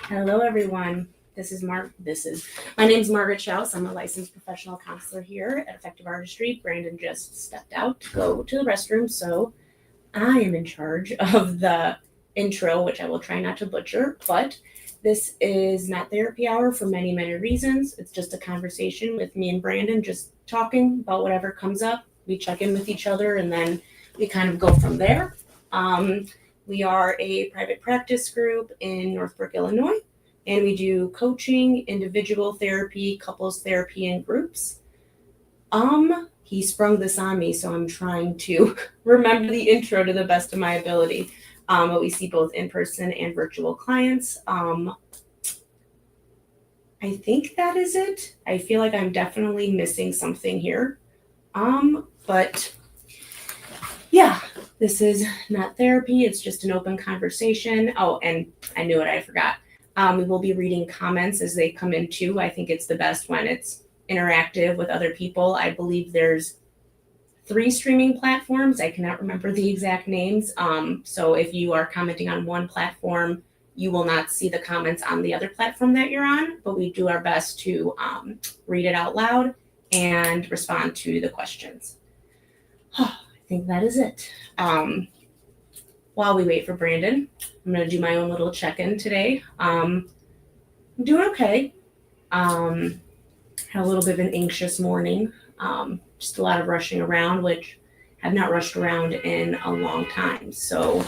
Hello, everyone. My name's Margaret Schaus. I'm a licensed professional counselor here at Effective Artistry. Brandon just stepped out to go to the restroom, so I am in charge of the intro, which I will try not to butcher. But this is not therapy hour for many, many reasons. It's just a conversation with me and Brandon, just talking about whatever comes up. We check in with each other, and then we kind of go from there. We are a private practice group in Northbrook, Illinois, and we do coaching, individual therapy, couples therapy, and groups. He sprung this on me, so I'm trying to remember the intro to the best of my ability. But we see both in-person and virtual clients. I think that is it. I feel like I'm definitely missing something here. But yeah, this is not therapy. It's just an open conversation. Oh, and I knew it. I forgot. We will be reading comments as they come in too. I think it's the best when it's interactive with other people. I believe there's 3 streaming platforms. I cannot remember the exact names. So if you are commenting on one platform, you will not see the comments on the other platform that you're on, but we do our best to read it out loud and respond to the questions. I think that is it. While we wait for Brandon, I'm going to do my own little check-in today. I'm doing okay. Had a little bit of an anxious morning. Just a lot of rushing around, which I've not rushed around in a long time. So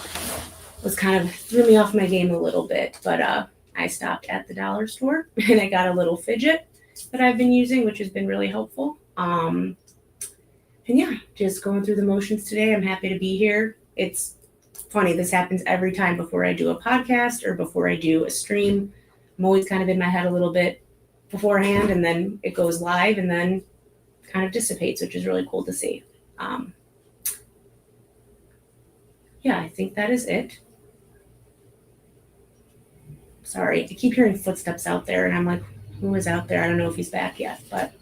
was kind of threw me off my game a little bit, but I stopped at the dollar store and I got a little fidget that I've been using, which has been really helpful. And yeah, just going through the motions today. I'm happy to be here. It's funny, this happens every time before I do a podcast or before I do a stream. I'm always kind of in my head a little bit beforehand, and then it goes live and then kind of dissipates, which is really cool to see. Yeah, I think that is it. Sorry, I keep hearing footsteps out there, and I'm like, who is out there? I don't know if he's back yet, but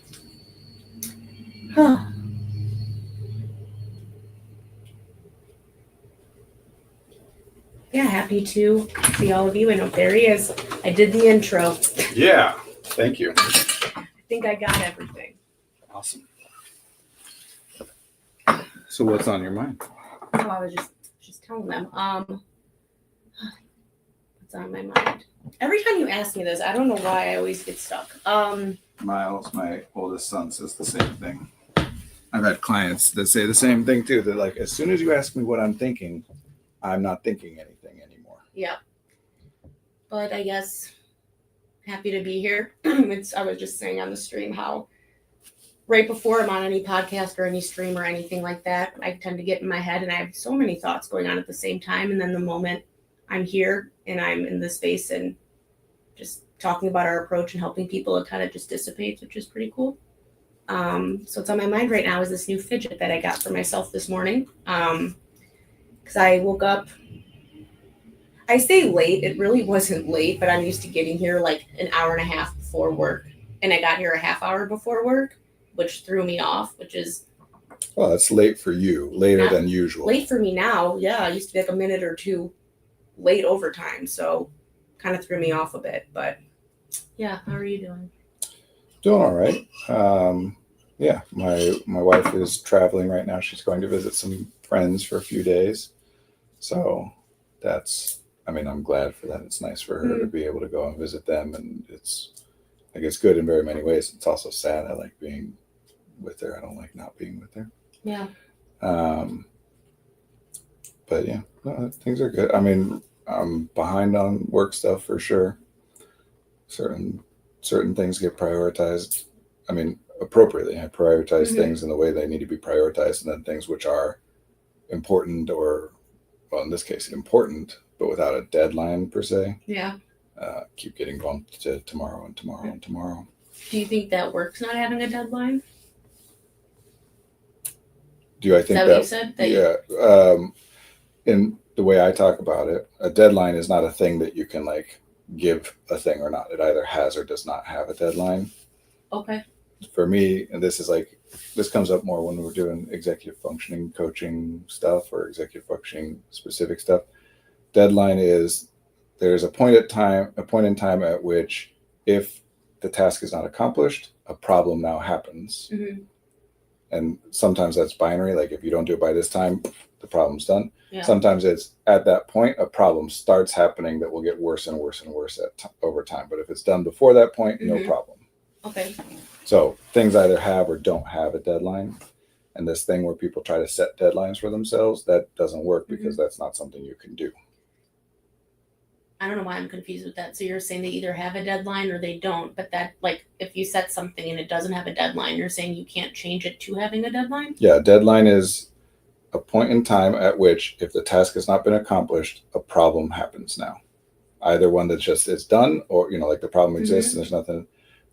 yeah, happy to see all of you. I know there he is. I did the intro. Yeah, thank you. I think I got everything. Awesome. So what's on your mind? Oh, I was just telling them. What's on my mind? Every time you ask me this, I don't know why I always get stuck. Miles, my oldest son, says the same thing. I've had clients that say the same thing too. They're like, as soon as you ask me what I'm thinking, I'm not thinking anything anymore. Yeah. But I guess happy to be here. I was just saying on the stream how right before I'm on any podcast or any stream or anything like that, I tend to get in my head and I have so many thoughts going on at the same time. And then the moment I'm here and I'm in this space and just talking about our approach and helping people, it kind of just dissipates, which is pretty cool. So what's on my mind right now is this new fidget that I got for myself this morning. Because I woke up, I say late, it really wasn't late, but I'm used to getting here like an hour and a half before work. And I got here a half hour before work, which threw me off, which is... Well, that's late for you, later than usual. Late for me now, yeah. I used to be like a minute or two late overtime, so kind of threw me off a bit. But yeah, how are you doing? Doing all right. Yeah, my wife is traveling right now. She's going to visit some friends for a few days. So I'm glad for that. It's nice for her to be able to go and visit them. And it's good in very many ways. It's also sad. I like being with her. I don't like not being with her. Yeah. But yeah, no, things are good. I mean, I'm behind on work stuff for sure. Certain things get prioritized. I mean, appropriately. I prioritize things in the way they need to be prioritized, and then things which are important or, well, in this case, important, but without a deadline per se. Yeah. Keep getting bumped to tomorrow and tomorrow and tomorrow. Do you think that works not having a deadline? Do I think that what you said? In the way I talk about it, a deadline is not a thing that you can like give a thing or not. It either has or does not have a deadline. Okay. For me, and this comes up more when we're doing executive functioning coaching stuff or executive functioning specific stuff. Deadline is there's a point in time at which if the task is not accomplished, a problem now happens. Mm-hmm. And sometimes that's binary. Like if you don't do it by this time, the problem's done. Yeah. Sometimes it's at that point, a problem starts happening that will get worse and worse and worse over time. But if it's done before that point, no problem. Okay. So things either have or don't have a deadline. And this thing where people try to set deadlines for themselves, that doesn't work because that's not something you can do. I don't know why I'm confused with that. So you're saying they either have a deadline or they don't, but that, like, if you set something and it doesn't have a deadline, you're saying you can't change it to having a deadline? Yeah, deadline is a point in time at which if the task has not been accomplished, a problem happens now. Either one that just is done or, like the problem exists and there's nothing,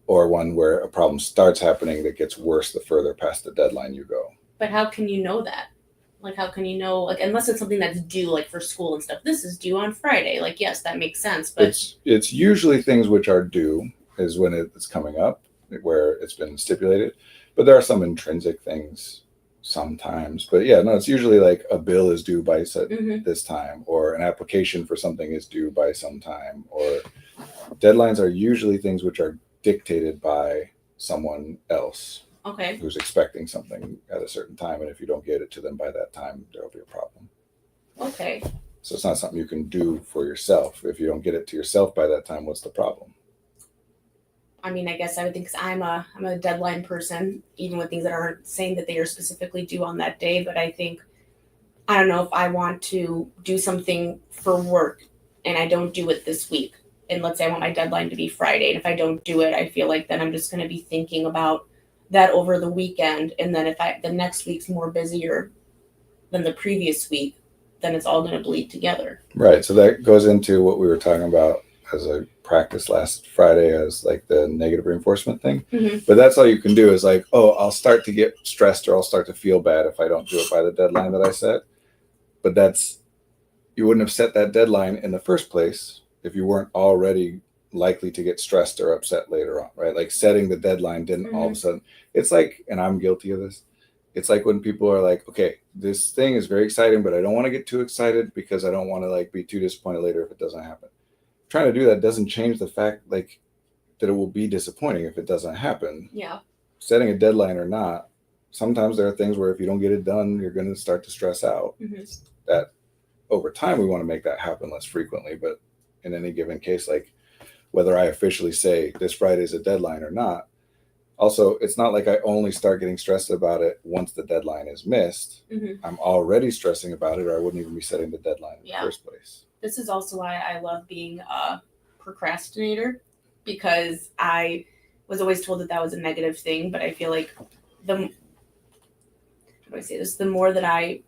or one where a problem starts happening that gets worse the further past the deadline you go. But how can you know that? Like, how can you know, like, unless it's something that's due, like, for school and stuff. This is due on Friday. Like, yes, that makes sense, but... It's usually things which are due is when it's coming up, where it's been stipulated. But there are some intrinsic things sometimes. But yeah, no, it's usually like a bill is due by this time, or an application for something is due by some time, or deadlines are usually things which are dictated by someone else. Okay. Who's expecting something at a certain time, and if you don't get it to them by that time, there'll be a problem. Okay. So it's not something you can do for yourself. If you don't get it to yourself by that time, what's the problem? I mean, I guess I would think, because I'm a deadline person, even with things that aren't saying that they are specifically due on that day. But I think, I don't know, if I want to do something for work and I don't do it this week, and let's say I want my deadline to be Friday, and if I don't do it, I feel like then I'm just going to be thinking about that over the weekend, and then if the next week's more busier than the previous week, then it's all going to bleed together. Right. So that goes into what we were talking about as a practice last Friday as like the negative reinforcement thing. But that's all you can do is like, oh, I'll start to get stressed or I'll start to feel bad if I don't do it by the deadline that I set. But you wouldn't have set that deadline in the first place if you weren't already likely to get stressed or upset later on, right? Like setting the deadline didn't all of a sudden, it's like, and I'm guilty of this. It's like when people are like, okay, this thing is very exciting, but I don't want to get too excited because I don't want to like be too disappointed later if it doesn't happen. Trying to do that doesn't change the fact like that it will be disappointing if it doesn't happen. Yeah. Setting a deadline or not, sometimes there are things where if you don't get it done, you're going to start to stress out. That over time, we want to make that happen less frequently, but in any given case, like whether I officially say this Friday is a deadline or not. Also, it's not like I only start getting stressed about it once the deadline is missed. I'm already stressing about it, or I wouldn't even be setting the deadline in the first place. This is also why I love being a procrastinator, because I was always told that was a negative thing, but I feel like the more that I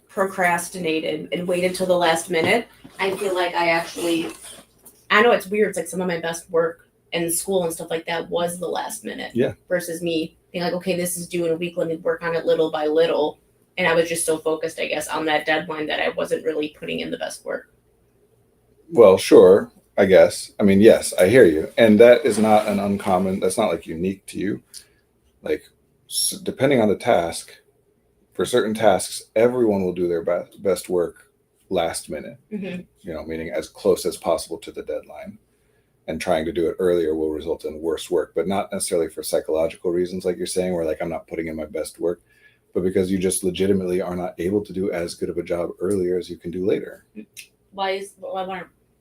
procrastinated and waited till the last minute, I feel like I know it's weird. It's like some of my best work in school and stuff like that was the last minute. Yeah. Versus me being like, okay, this is due in a week. Let me work on it little by little. And I was just so focused, I guess, on that deadline that I wasn't really putting in the best work. Well, sure, I guess. I mean, yes, I hear you. And that is not that's not like unique to you. Like, depending on the task, for certain tasks, everyone will do their best work last minute, meaning as close as possible to the deadline. And trying to do it earlier will result in worse work, but not necessarily for psychological reasons, like you're saying, where like I'm not putting in my best work, but because you just legitimately are not able to do as good of a job earlier as you can do later. Why?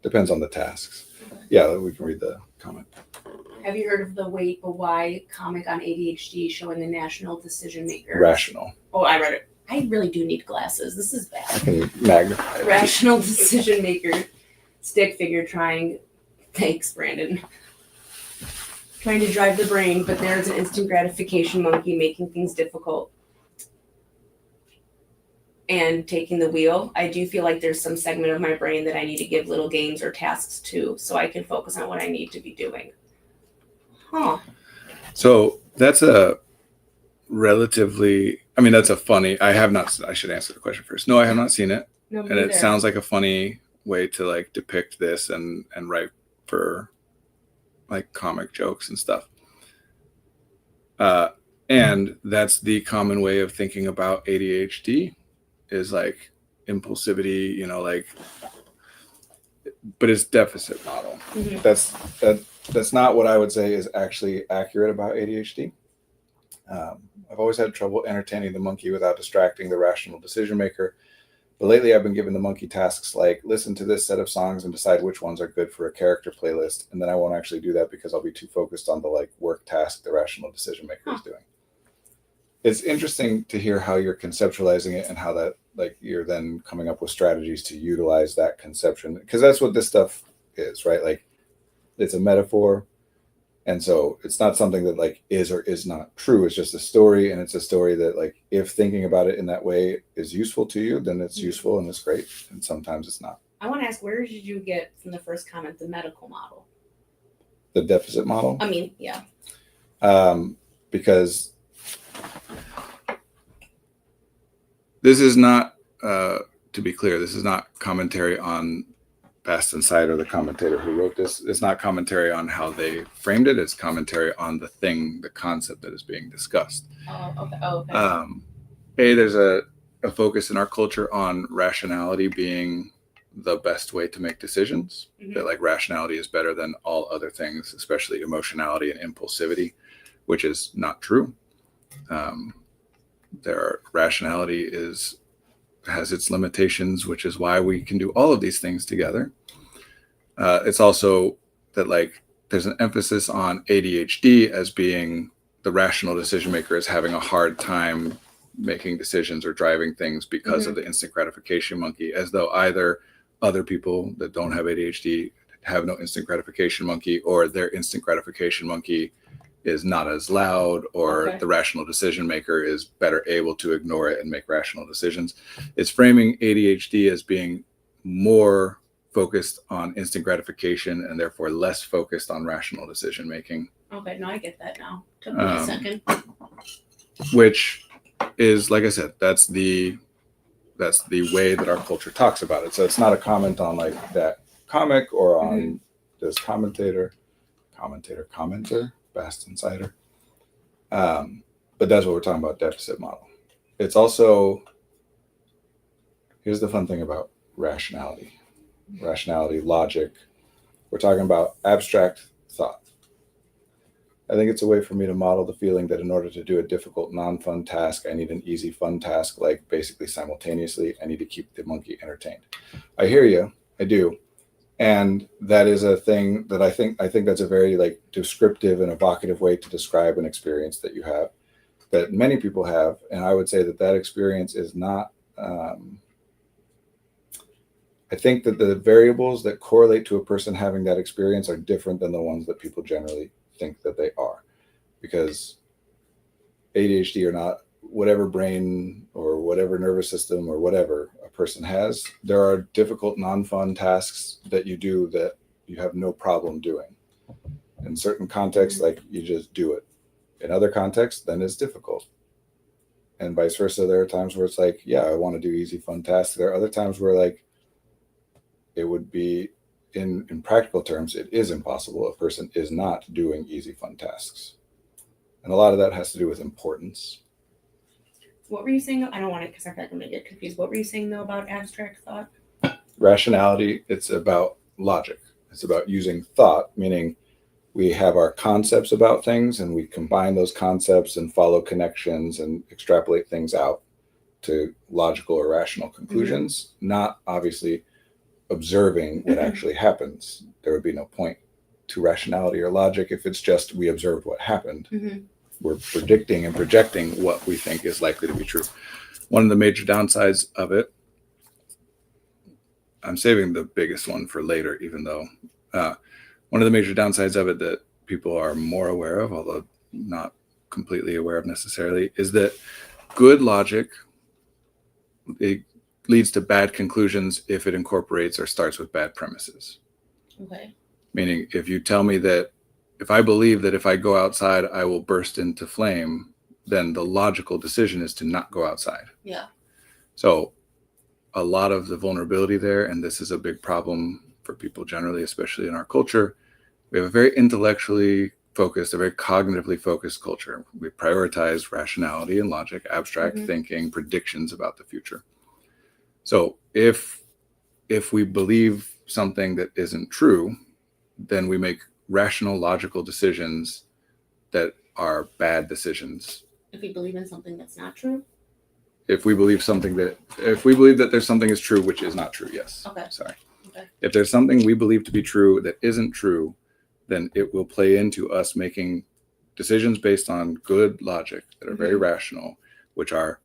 Depends on the tasks. Yeah, we can read the comment. Have you heard of the Wait But Why comic on ADHD showing a national decision maker? Rational. Oh, I read it. I really do need glasses. This is bad. I can magnify it. Rational decision maker stick figure trying. Thanks, Brandon. Trying to drive the brain, but there's an instant gratification monkey making things difficult and taking the wheel. I do feel like there's some segment of my brain that I need to give little games or tasks to so I can focus on what I need to be doing. So that's a relatively, that's a funny, I should answer the question first. No, I have not seen it. No, and it sounds like a funny way to like depict this and write for like comic jokes and stuff. And that's the common way of thinking about ADHD is like impulsivity, like but it's deficit model. Mhm. That's not what I would say is actually accurate about ADHD. I've always had trouble entertaining the monkey without distracting the rational decision maker. But lately, I've been given the monkey tasks like listen to this set of songs and decide which ones are good for a character playlist. And then I won't actually do that because I'll be too focused on the like work task the rational decision maker is doing. It's interesting to hear how you're conceptualizing it and how that like you're then coming up with strategies to utilize that conception, because that's what this stuff is, right? Like it's a metaphor. And so it's not something that like is or is not true. It's just a story, and it's a story that like if thinking about it in that way is useful to you, then it's useful and it's great. And sometimes it's not. I want to ask, where did you get from the first comment the medical model? The deficit model. I mean, yeah. Because this is not, to be clear, this is not commentary on Baston Sider, the commentator who wrote this. It's not commentary on how they framed it. It's commentary on the concept that is being discussed. Oh, okay. Oh, okay. There's a focus in our culture on rationality being the best way to make decisions. Mhm. That like rationality is better than all other things, especially emotionality and impulsivity, which is not true. Rationality has its limitations, which is why we can do all of these things together. It's also that like there's an emphasis on ADHD as being the rational decision maker is having a hard time making decisions or driving things because of the instant gratification monkey, as though either other people that don't have ADHD have no instant gratification monkey, or their instant gratification monkey is not as loud, or the rational decision maker is better able to ignore it and make rational decisions. It's framing ADHD as being more focused on instant gratification and therefore less focused on rational decision making. Okay, no, I get that now. Took me a second. Which is, like I said, that's the way that our culture talks about it. So it's not a comment on like that comic or on this commenter, Baston Sider. But that's what we're talking about, deficit model. It's also, here's the fun thing about rationality, logic. We're talking about abstract thought. I think it's a way for me to model the feeling that in order to do a difficult, non-fun task, I need an easy, fun task, like basically simultaneously. I need to keep the monkey entertained. I hear you. I do. And that is a thing that I think that's a very like descriptive and evocative way to describe an experience that you have, that many people have. And I would say that experience is not, I think that the variables that correlate to a person having that experience are different than the ones that people generally think that they are, because ADHD or not, whatever brain or whatever nervous system or whatever a person has, there are difficult non-fun tasks that you do that you have no problem doing. In certain contexts, like you just do it. In other contexts, then it's difficult. And vice versa. There are times where it's like, yeah, I want to do easy, fun tasks. There are other times where like it would be in practical terms, it is impossible. A person is not doing easy, fun tasks. And a lot of that has to do with importance. What were you saying? I don't want it because I feel like I'm going to get confused. What were you saying though about abstract thought? Rationality, it's about logic. It's about using thought, meaning we have our concepts about things and we combine those concepts and follow connections and extrapolate things out to logical or rational conclusions, not obviously observing what actually happens. There would be no point to rationality or logic if it's just we observed what happened. We're predicting and projecting what we think is likely to be true. One of the major downsides of it, I'm saving the biggest one for later, even though one of the major downsides of it that people are more aware of, although not completely aware of necessarily, is that good logic, it leads to bad conclusions if it incorporates or starts with bad premises. Okay. Meaning, if you tell me that if I believe that if I go outside, I will burst into flame, then the logical decision is to not go outside. Yeah. So a lot of the vulnerability there, and this is a big problem for people generally, especially in our culture, we have a very intellectually focused, a very cognitively focused culture. We prioritize rationality and logic, abstract thinking, predictions about the future. So if we believe something that isn't true, then we make rational, logical decisions that are bad decisions. If we believe in something that's not true? If we believe that there's something is true, which is not true, yes. Okay. Sorry. Okay. If there's something we believe to be true that isn't true, then it will play into us making decisions based on good logic that are very rational, which are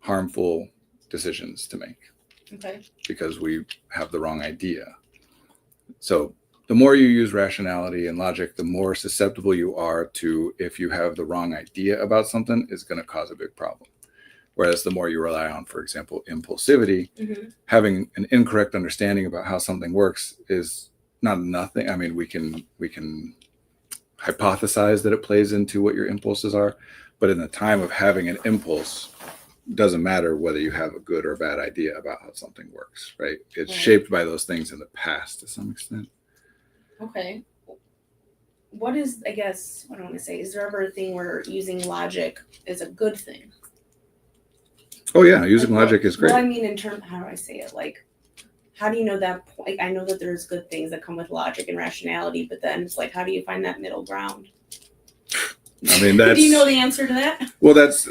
harmful decisions to make. Okay. Because we have the wrong idea. So the more you use rationality and logic, the more susceptible you are to, if you have the wrong idea about something, it's going to cause a big problem. Whereas the more you rely on, for example, impulsivity, having an incorrect understanding about how something works is not nothing. I mean, we can hypothesize that it plays into what your impulses are, but in the time of having an impulse, doesn't matter whether you have a good or a bad idea about how something works, right? It's shaped by those things in the past to some extent. Okay. What is, I guess, what I want to say, is there ever a thing where using logic is a good thing? Oh yeah, using logic is great. Well, I mean, in terms, how do I say it? Like, how do you know that point? I know that there's good things that come with logic and rationality, but then it's like, how do you find that middle ground? I mean, that's... Do you know the answer to that? Well, that's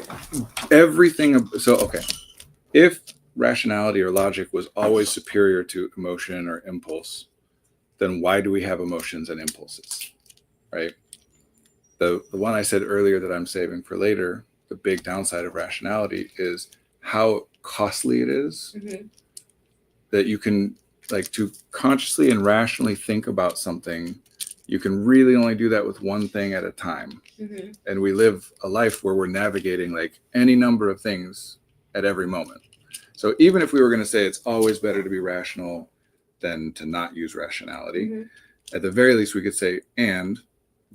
everything. So, okay. If rationality or logic was always superior to emotion or impulse, then why do we have emotions and impulses, right? The one I said earlier that I'm saving for later, the big downside of rationality is how costly it is that you can, like, to consciously and rationally think about something, you can really only do that with one thing at a time. And we live a life where we're navigating like any number of things at every moment. So even if we were going to say it's always better to be rational than to not use rationality, at the very least we could say, and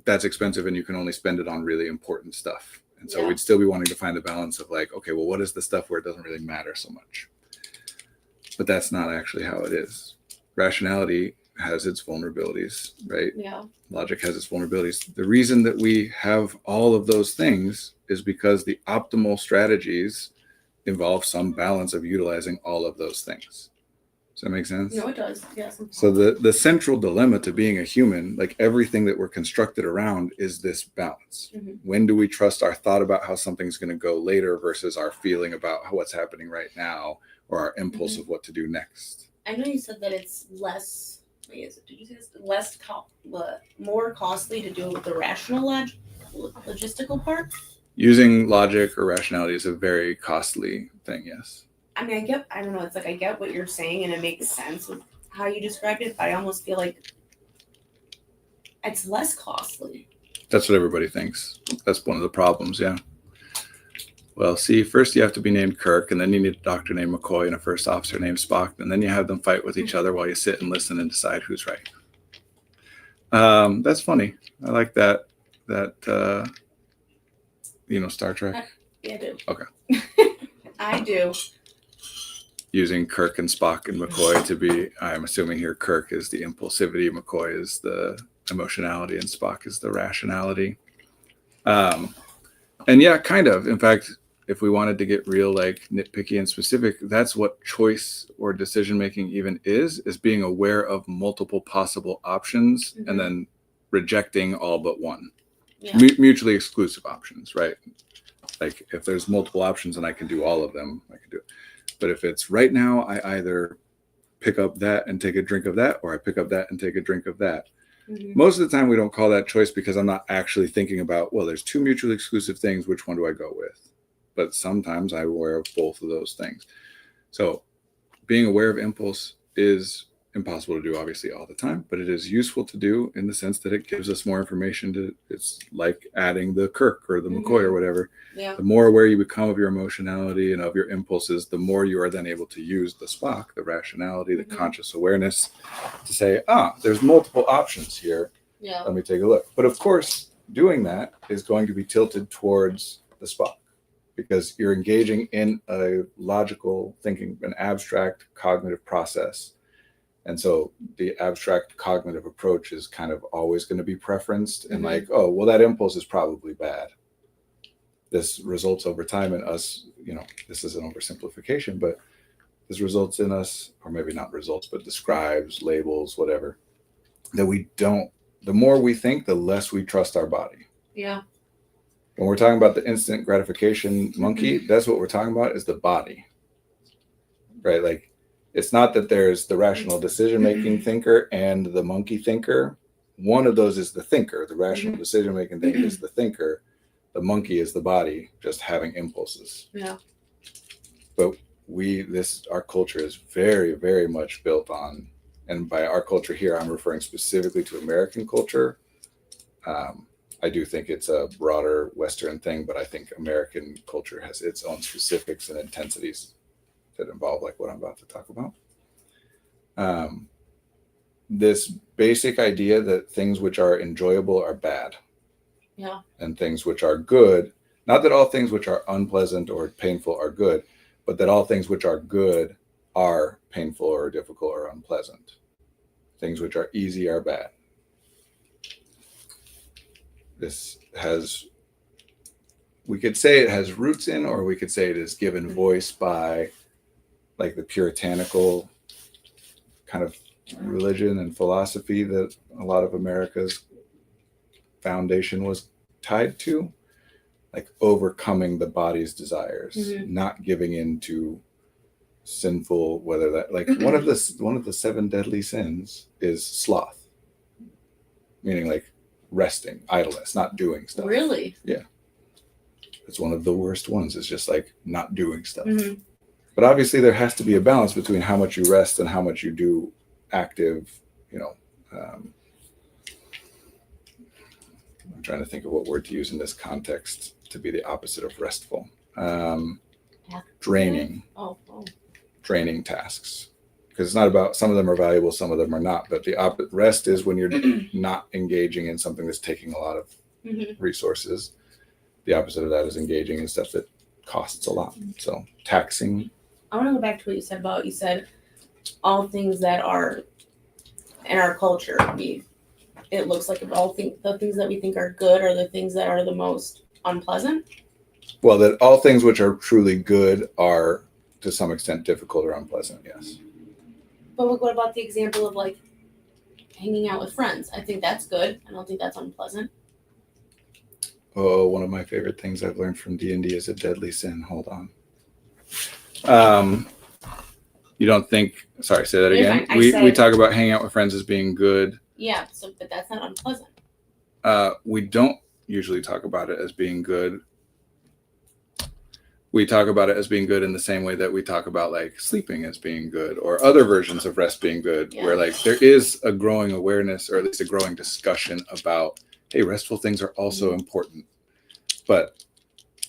that's expensive and you can only spend it on really important stuff. And so we'd still be wanting to find the balance of like, okay, well, what is the stuff where it doesn't really matter so much? But that's not actually how it is. Rationality has its vulnerabilities, right? Yeah. Logic has its vulnerabilities. The reason that we have all of those things is because the optimal strategies involve some balance of utilizing all of those things. Does that make sense? No, it does. Yes. So the central dilemma to being a human, like everything that we're constructed around, is this balance. When do we trust our thought about how something's going to go later versus our feeling about what's happening right now, or our impulse of what to do next? I know you said that it's less. Did you say it's more costly to do it with the rational logistical part? Using logic or rationality is a very costly thing, yes. I mean, I don't know, it's like I get what you're saying and it makes sense with how you described it, but I almost feel like it's less costly. That's what everybody thinks. That's one of the problems, yeah. Well, see, first you have to be named Kirk, and then you need a doctor named McCoy and a first officer named Spock, and then you have them fight with each other while you sit and listen and decide who's right. That's funny. I like that, Star Trek? Yeah, I do. Okay. I do. Using Kirk and Spock and McCoy to be, I'm assuming here Kirk is the impulsivity, McCoy is the emotionality, and Spock is the rationality. And yeah, kind of. In fact, if we wanted to get real, like nitpicky and specific, that's what choice or decision making even is being aware of multiple possible options and then rejecting all but one. Yeah. Mutually exclusive options, right? Like if there's multiple options and I can do all of them, I can do it. But if it's right now, I either pick up that and take a drink of that, or I pick up that and take a drink of that. Most of the time we don't call that choice because I'm not actually thinking about, well, there's two mutually exclusive things. Which one do I go with? But sometimes I'm aware of both of those things. So being aware of impulse is impossible to do, obviously, all the time, but it is useful to do in the sense that it gives us more information. It's like adding the Kirk or the McCoy or whatever. Yeah. The more aware you become of your emotionality and of your impulses, the more you are then able to use the Spock, the rationality, the conscious awareness to say, there's multiple options here. Yeah. Let me take a look. But of course, doing that is going to be tilted towards the Spock because you're engaging in a logical thinking, an abstract cognitive process. And so the abstract cognitive approach is kind of always going to be preferenced and like, oh, well, that impulse is probably bad. This results over time in us, this is an oversimplification, but this results in us, or maybe not results, but describes, labels, whatever, that we don't, the more we think, the less we trust our body. Yeah. When we're talking about the instant gratification monkey, that's what we're talking about is the body, right? Like, it's not that there's the rational decision-making thinker and the monkey thinker. One of those is the thinker. The rational decision-making thing is the thinker. The monkey is the body just having impulses. Yeah. But our culture is very, very much built on, and by our culture here, I'm referring specifically to American culture. I do think it's a broader Western thing, but I think American culture has its own specifics and intensities that involve like what I'm about to talk about. This basic idea that things which are enjoyable are bad. Yeah. And things which are good, not that all things which are unpleasant or painful are good, but that all things which are good are painful or difficult or unpleasant. Things which are easy are bad. This has, we could say it has roots in, or we could say it is given voice by like the puritanical kind of religion and philosophy that a lot of America's foundation was tied to, like overcoming the body's desires, not giving in to sinful, whether that like one of the 7 deadly sins is sloth, meaning like resting, idleness, not doing stuff. Really? Yeah. It's one of the worst ones. It's just like not doing stuff. But obviously there has to be a balance between how much you rest and how much you do active, I'm trying to think of what word to use in this context to be the opposite of restful. Draining. Draining tasks. Because it's not about, some of them are valuable, some of them are not. But the rest is when you're not engaging in something that's taking a lot of resources. The opposite of that is engaging in stuff that costs a lot. So taxing. I want to go back to what you said about, you said all things that are in our culture, it looks like the things that we think are good are the things that are the most unpleasant. Well, that all things which are truly good are to some extent difficult or unpleasant, yes. But what about the example of like hanging out with friends? I think that's good. I don't think that's unpleasant. Oh, one of my favorite things I've learned from D&D is a deadly sin. Hold on. You don't think, sorry, say that again. We talk about hanging out with friends as being good. Yeah, but that's not unpleasant. We don't usually talk about it as being good. We talk about it as being good in the same way that we talk about like sleeping as being good or other versions of rest being good, where like there is a growing awareness or at least a growing discussion about, hey, restful things are also important. But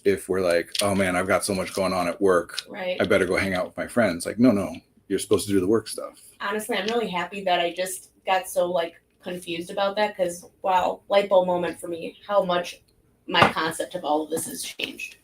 if we're like, oh man, I've got so much going on at work, right, I better go hang out with my friends. Like, no, you're supposed to do the work stuff. Honestly, I'm really happy that I just got so like confused about that because wow, light bulb moment for me, how much my concept of all of this has changed.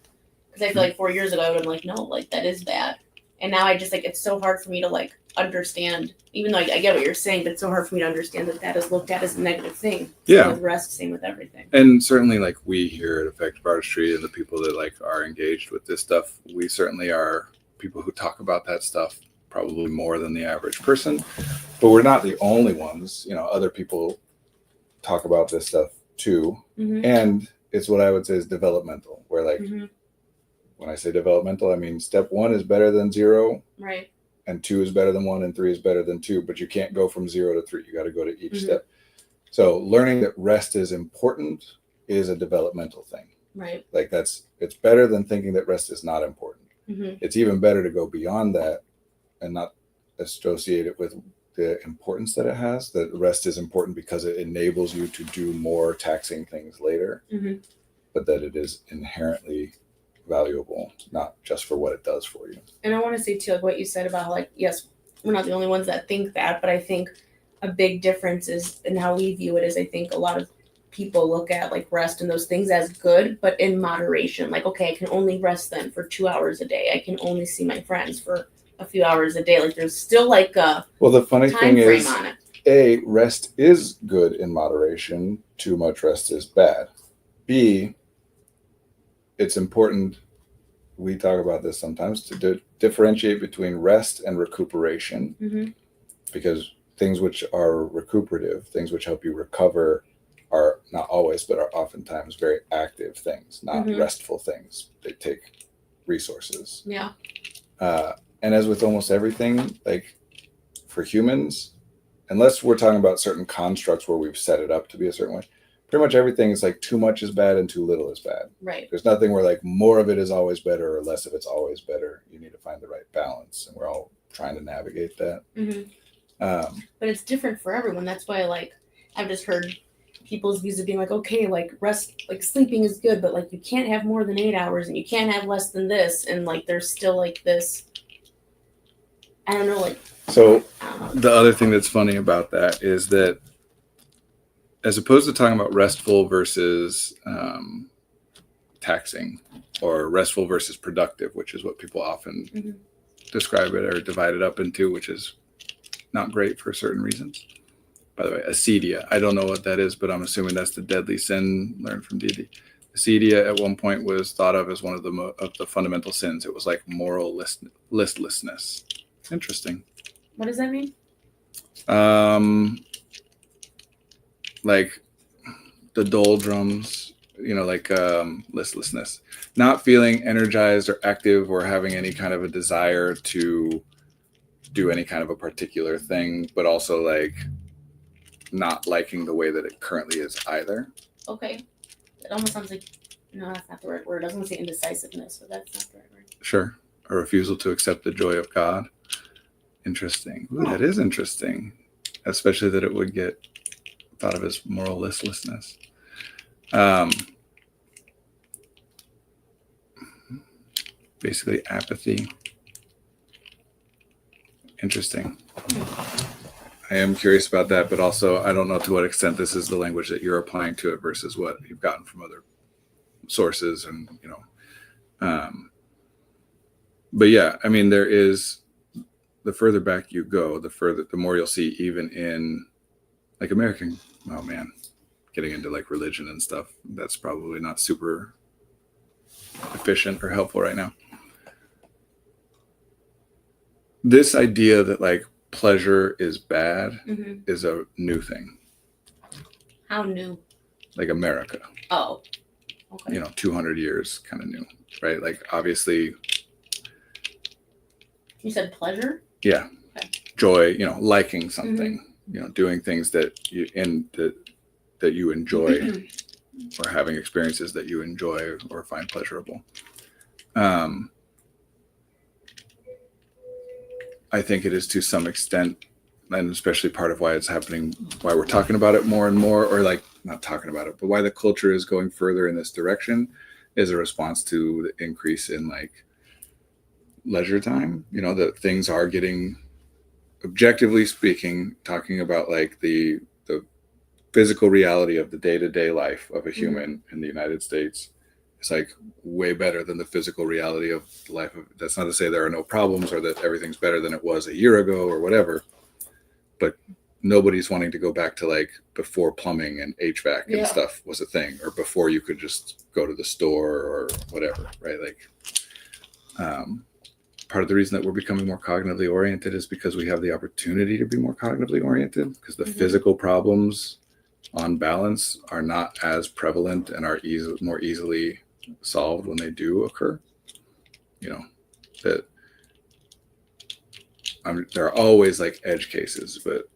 Because I feel like 4 years ago I would have been like, no, like that is bad. And now I just like, it's so hard for me to like understand, even though I get what you're saying, but it's so hard for me to understand that is looked at as a negative thing. Yeah. Same with rest, same with everything. And certainly like we here at Effective Artistry and the people that like are engaged with this stuff, we certainly are people who talk about that stuff probably more than the average person, but we're not the only ones. Other people talk about this stuff too. And it's what I would say is developmental, where like, when I say developmental, I mean step 1 is better than 0. Right. And 2 is better than 1 and 3 is better than 2, but you can't go from 0 to 3. You got to go to each step. So learning that rest is important is a developmental thing. Right. Like it's better than thinking that rest is not important. It's even better to go beyond that and not associate it with the importance that it has, that rest is important because it enables you to do more taxing things later, but that it is inherently valuable, not just for what it does for you. And I want to say too, like what you said about like, yes, we're not the only ones that think that, but I think a big difference is in how we view it is I think a lot of people look at like rest and those things as good, but in moderation. Like, okay, I can only rest then for 2 hours a day. I can only see my friends for a few hours a day. Like there's still like a the funny time thing frame is, on it. A, rest is good in moderation. Too much rest is bad. B, it's important we talk about this sometimes to differentiate between rest and recuperation, Mm-hmm. because things which are recuperative, things which help you recover, are not always, but are oftentimes very active things, not Mhm. restful things. They take resources. Yeah. And as with almost everything, like for humans, unless we're talking about certain constructs where we've set it up to be a certain way, pretty much everything is like too much is bad and too little is bad. Right. There's nothing where like more of it is always better or less of it's always better. You need to find the right balance, and we're all trying to navigate that. Mm-hmm. But it's different for everyone. That's why, like, I've just heard people's views of being like, okay, like rest, like sleeping is good, but like you can't have more than 8 hours and you can't have less than this, and like there's still like this. I don't know, like. So I don't know. the other thing that's funny about that is that, as opposed to talking about restful versus taxing, or restful versus productive, which is what people often Mm-hmm. describe it or divide it up into, which is not great for certain reasons. By the way, acedia, I don't know what that is, but I'm assuming that's the deadly sin learned from D&D. Acedia at one point was thought of as one of the fundamental sins. It was like moral listlessness. Interesting. What does that mean? Like the doldrums, like listlessness, not feeling energized or active or having any kind of a desire to do any kind of a particular thing, but also like not liking the way that it currently is either. Okay. It almost sounds like, no, that's not the right word. I was going to say indecisiveness, but that's not the right word. Sure. A refusal to accept the joy of God. Interesting. Ooh, that is interesting. Especially that it would get thought of as moral listlessness. Basically apathy. Interesting. I am curious about that, but also I don't know to what extent this is the language that you're applying to it versus what you've gotten from other sources, and but yeah, I mean, there is, the further back you go, the more you'll see, even in like American, oh man, getting into like religion and stuff, that's probably not super efficient or helpful right now. This idea that like pleasure is bad Mm-hmm. is a new thing. How new? Like America. Oh. Okay. 200 years kind of new, right? Like obviously. You said pleasure? Yeah. Okay. Joy, liking something, doing things that you enjoy, or having experiences that you enjoy or find pleasurable. I think it is to some extent, and especially part of why it's happening, why we're talking about it more and more, or like not talking about it, but why the culture is going further in this direction, is a response to the increase in like leisure time. That things are getting, objectively speaking, talking about like the physical reality of the day-to-day life of a human in the United States, it's like way better than the physical reality of the life of, that's not to say there are no problems or that everything's better than it was a year ago or whatever, but nobody's wanting to go back to like before plumbing and HVAC and stuff was a thing, or before you could just go to the store or whatever, right? Like part of the reason that we're becoming more cognitively oriented is because we have the opportunity to be more cognitively oriented, because the physical problems on balance are not as prevalent and are more easily solved when they do occur. That there are always like edge cases, but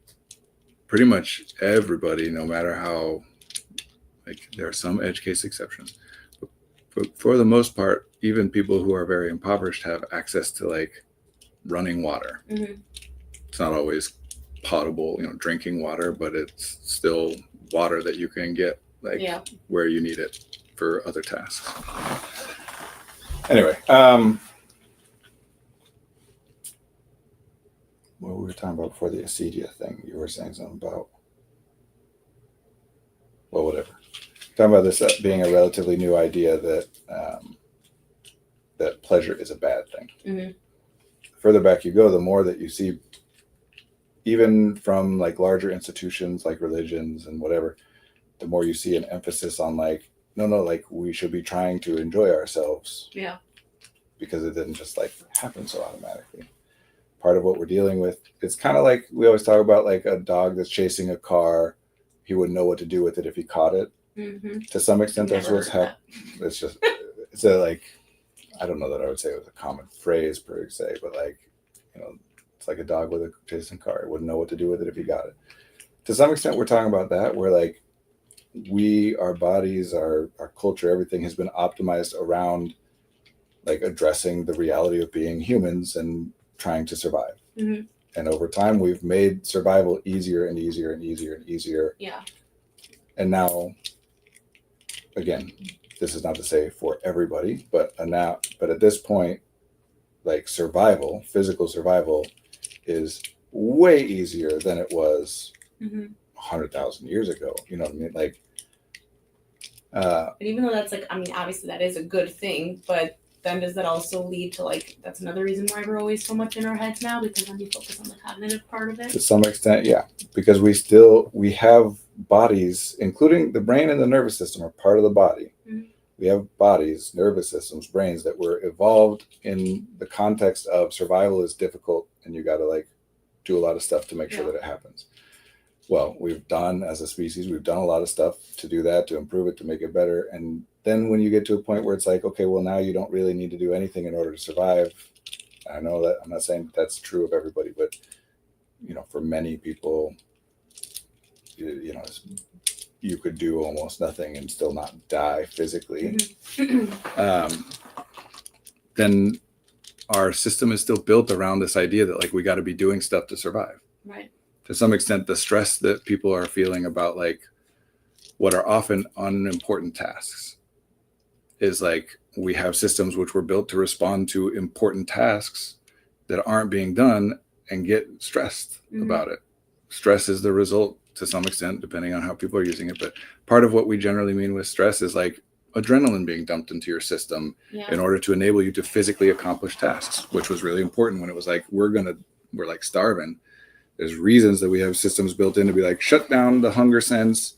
pretty much everybody, no matter how, like there are some edge case exceptions, but for the most part, even people who are very impoverished have access to like running water. Mm-hmm. It's not always potable, drinking water, but it's still water that you can get like where you need it for other tasks. Anyway, what were we talking about before the acedia thing? You were saying something about, well, whatever. Talking about this being a relatively new idea that that pleasure is a bad thing. Mm-hmm. Further back you go, the more that you see, even from like larger institutions like religions and whatever, the more you see an emphasis on like, no, like we should be trying to enjoy ourselves. Yeah. because it didn't just like happen so automatically. Part of what we're dealing with, it's kind of like we always talk about like a dog that's chasing a car. He wouldn't know what to do with it if he caught it. Mm-hmm. To some extent, that's Never what's heard happening. It's just, it's a like, I don't know that I would say it was a common phrase per se, but like, you know, it's like a dog with a chasing car. It wouldn't know what to do with it if he got it. To some extent, we're talking about that, where like our bodies, our culture, everything has been optimized around like addressing the reality of being humans and trying to survive. Mm-hmm. And over time, we've made survival easier and easier and easier and easier. Yeah. And now, again, this is not to say for everybody, but at this point, like survival, physical survival, is way easier than it was 100,000 years ago. You know what I mean? Like, and even though that's like, I mean, obviously that is a good thing, but then does that also lead to like, that's another reason why we're always so much in our heads now, because then we focus on the cognitive part of it? To some extent, yeah, because we have bodies, including the brain and the nervous system are part of the body. Mm-hmm. We have bodies, nervous systems, brains that were evolved in the context of survival is difficult and you got to like do a lot of stuff to make sure that it happens. Well, as a species, we've done a lot of stuff to do that, to improve it, to make it better. And then when you get to a point where it's like, okay, well, now you don't really need to do anything in order to survive. I know that I'm not saying that that's true of everybody, but you know, for many people, you know, you could do almost nothing and still not die physically. Then our system is still built around this idea that like we got to be doing stuff to survive. Right. To some extent, the stress that people are feeling about like what are often unimportant tasks is like we have systems which were built to respond to important tasks that aren't being done and get stressed about it. Stress is the result to some extent, depending on how people are using it. But part of what we generally mean with stress is like adrenaline being dumped into your system in order to enable you to physically accomplish tasks, which was really important when it was like, we're like starving. There's reasons that we have systems built in to be like, shut down the hunger sense,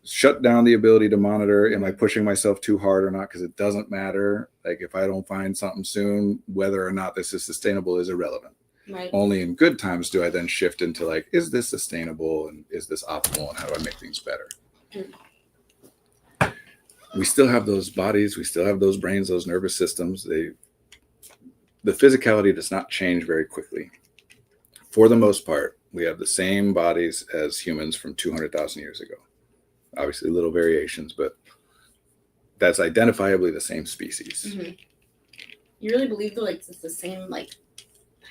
shut down the ability to monitor, am I pushing myself too hard or not? Because it doesn't matter. Like if I don't find something soon, whether or not this is sustainable is irrelevant. Right. Only in good times do I then shift into like, is this sustainable and is this optimal and how do I make things better? We still have those bodies, we still have those brains, those nervous systems. The physicality does not change very quickly. For the most part, we have the same bodies as humans from 200,000 years ago. Obviously little variations, but that's identifiably the same species. You really believe though, like it's the same, like,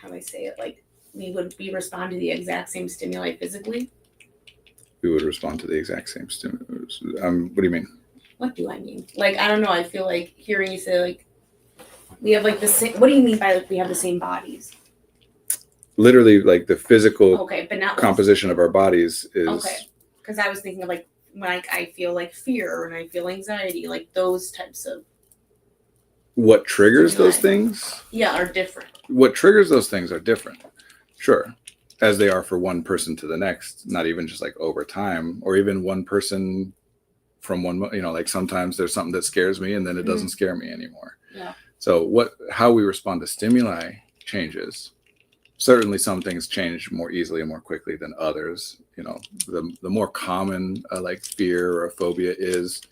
how do I say it? Like we respond to the exact same stimuli physically? We would respond to the exact same stimulus. What do you mean? What do I mean? Like, I don't know. I feel like hearing you say like, we have like the same, what do you mean by like we have the same bodies? Literally like the physical but not composition of our bodies is. Okay. Because I was thinking of like, when I feel like fear and I feel anxiety, like those types of. What triggers those things? Yeah, are different. What triggers those things are different. Sure. As they are for one person to the next, not even just like over time or even one person from one, you know, like sometimes there's something that scares me and then it doesn't scare me anymore. Yeah. So how we respond to stimuli changes. Certainly some things change more easily and more quickly than others. You know, the more common like fear or a phobia is,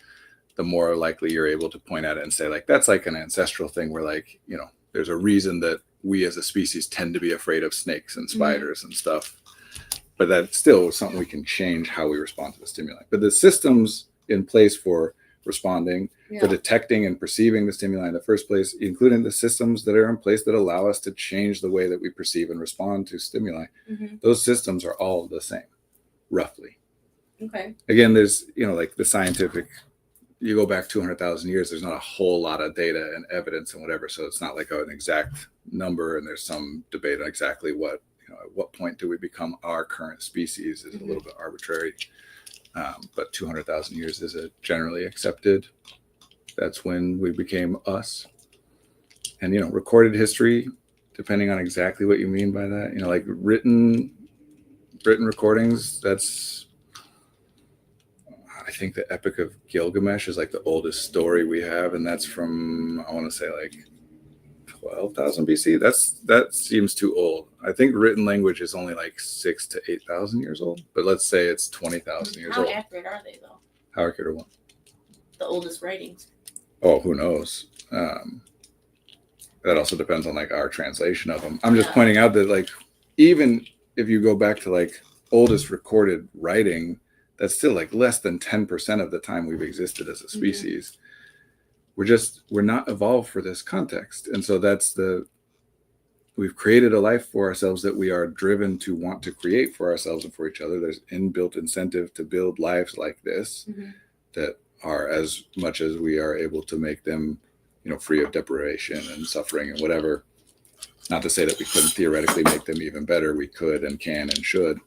the more likely you're able to point at it and say like, that's like an ancestral thing where like, you know, there's a reason that we as a species tend to be afraid of snakes and spiders and stuff. But that's still something we can change how we respond to the stimuli. But the systems in place for responding, for detecting and perceiving the stimuli in the first place, including the systems that are in place that allow us to change the way that we perceive and respond to stimuli, those systems are all the same, roughly. Okay. Again, there's, you know, like the scientific, you go back 200,000 years, there's not a whole lot of data and evidence and whatever. So it's not like an exact number and there's some debate on exactly what, you know, at what point do we become our current species is a little bit arbitrary. But 200,000 years is a generally accepted. That's when we became us. And, you know, recorded history, depending on exactly what you mean by that, you know, like written recordings, that's, I think the Epic of Gilgamesh is like the oldest story we have. And that's from, I want to say like 12,000 BC. That seems too old. I think written language is only like 6 to 8,000 years old. But let's say it's 20,000 years How old. accurate are they though? How accurate are what? The oldest writings. Oh, who knows? That also depends on like our translation of them. I'm just Yeah. pointing out that like even if you go back to like oldest recorded writing, that's still like less than 10% of the time we've existed as a species. We're not evolved for this context. And so we've created a life for ourselves that we are driven to want to create for ourselves and for each other. There's inbuilt incentive to build lives like this that are, as much as we are able to make them, free of deprivation and suffering and whatever. Not to say that we couldn't theoretically make them even better. We could and can and should.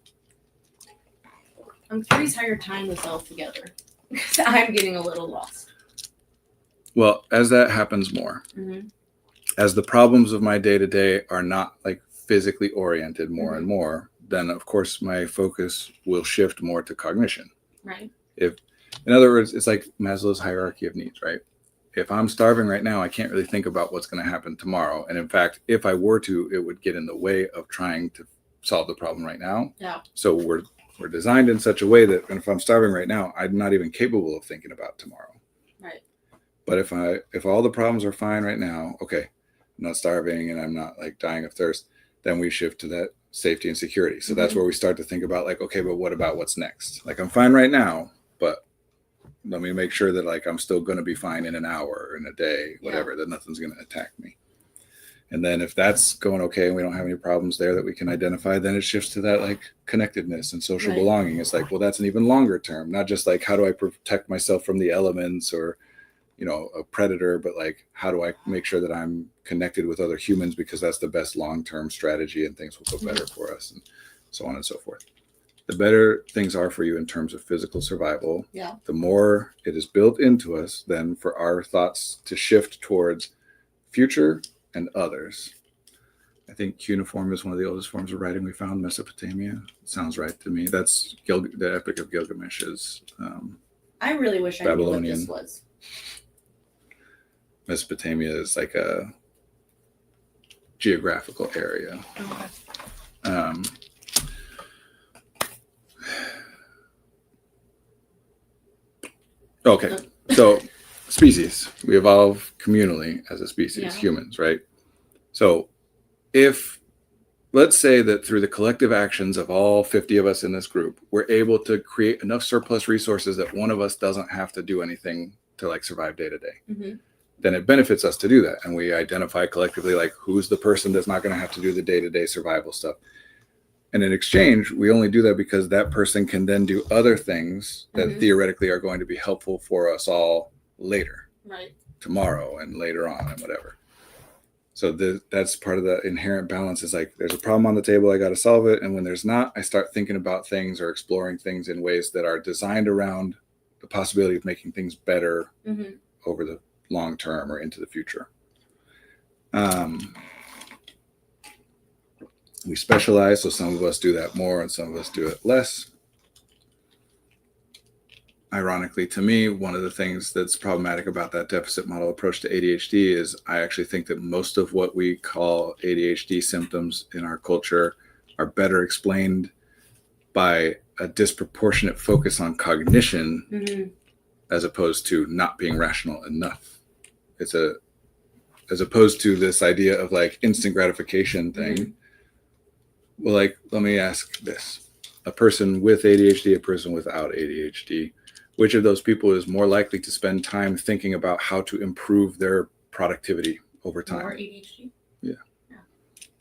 I'm curious how your time was all together. Because I'm getting a little lost. Well, as that happens more, as the problems of my day-to-day are not like physically oriented more and more, then of course my focus will shift more to cognition. Right. In other words, it's like Maslow's hierarchy of needs, right? If I'm starving right now, I can't really think about what's going to happen tomorrow. And in fact, if I were to, it would get in the way of trying to solve the problem right now. Yeah. So we're designed in such a way that if I'm starving right now, I'm not even capable of thinking about tomorrow. Right. But if all the problems are fine right now, okay, I'm not starving and I'm not like dying of thirst, then we shift to that safety and security. So that's where we start to think about like, okay, but what about what's next? Like I'm fine right now, but let me make sure that like I'm still going to be fine in an hour or in a day, whatever, that nothing's going to attack me. And then if that's going okay and we don't have any problems there that we can identify, then it shifts to that like connectedness and social belonging. It's like, well, that's an even longer term, not just like how do I protect myself from the elements or, a predator, but like how do I make sure that I'm connected with other humans because that's the best long-term strategy and things will go better for us and so on and so forth. The better things are for you in terms of physical survival, the more it is built into us then for our thoughts to shift towards future and others. I think cuneiform is one of the oldest forms of writing we found, Mesopotamia. Sounds right to me. That's the Epic of Gilgamesh is I really wish I knew what Babylonian. this was. Mesopotamia is like a geographical area. Okay, so species. We evolve communally as a species, humans, right? So if, let's say that through the collective actions of all 50 of us in this group, we're able to create enough surplus resources that one of us doesn't have to do anything to like survive day to day. Then it benefits us to do that. And we identify collectively, like who's the person that's not going to have to do the day-to-day survival stuff. And in exchange, we only do that because that person can then do other things that theoretically are going to be helpful for us all later, tomorrow and later on and whatever. So that's part of the inherent balance is like, there's a problem on the table, I got to solve it. And when there's not, I start thinking about things or exploring things in ways that are designed around the possibility of making things better over the long term or into the future. We specialize, so some of us do that more and some of us do it less. Ironically, to me, one of the things that's problematic about that deficit model approach to ADHD is I actually think that most of what we call ADHD symptoms in our culture are better explained by a disproportionate focus on cognition as opposed to not being rational enough. It's as opposed to this idea of like instant gratification thing. Well, like, let me ask this. A person with ADHD, a person without ADHD, which of those people is more likely to spend time thinking about how to improve their productivity over time? More ADHD? Yeah.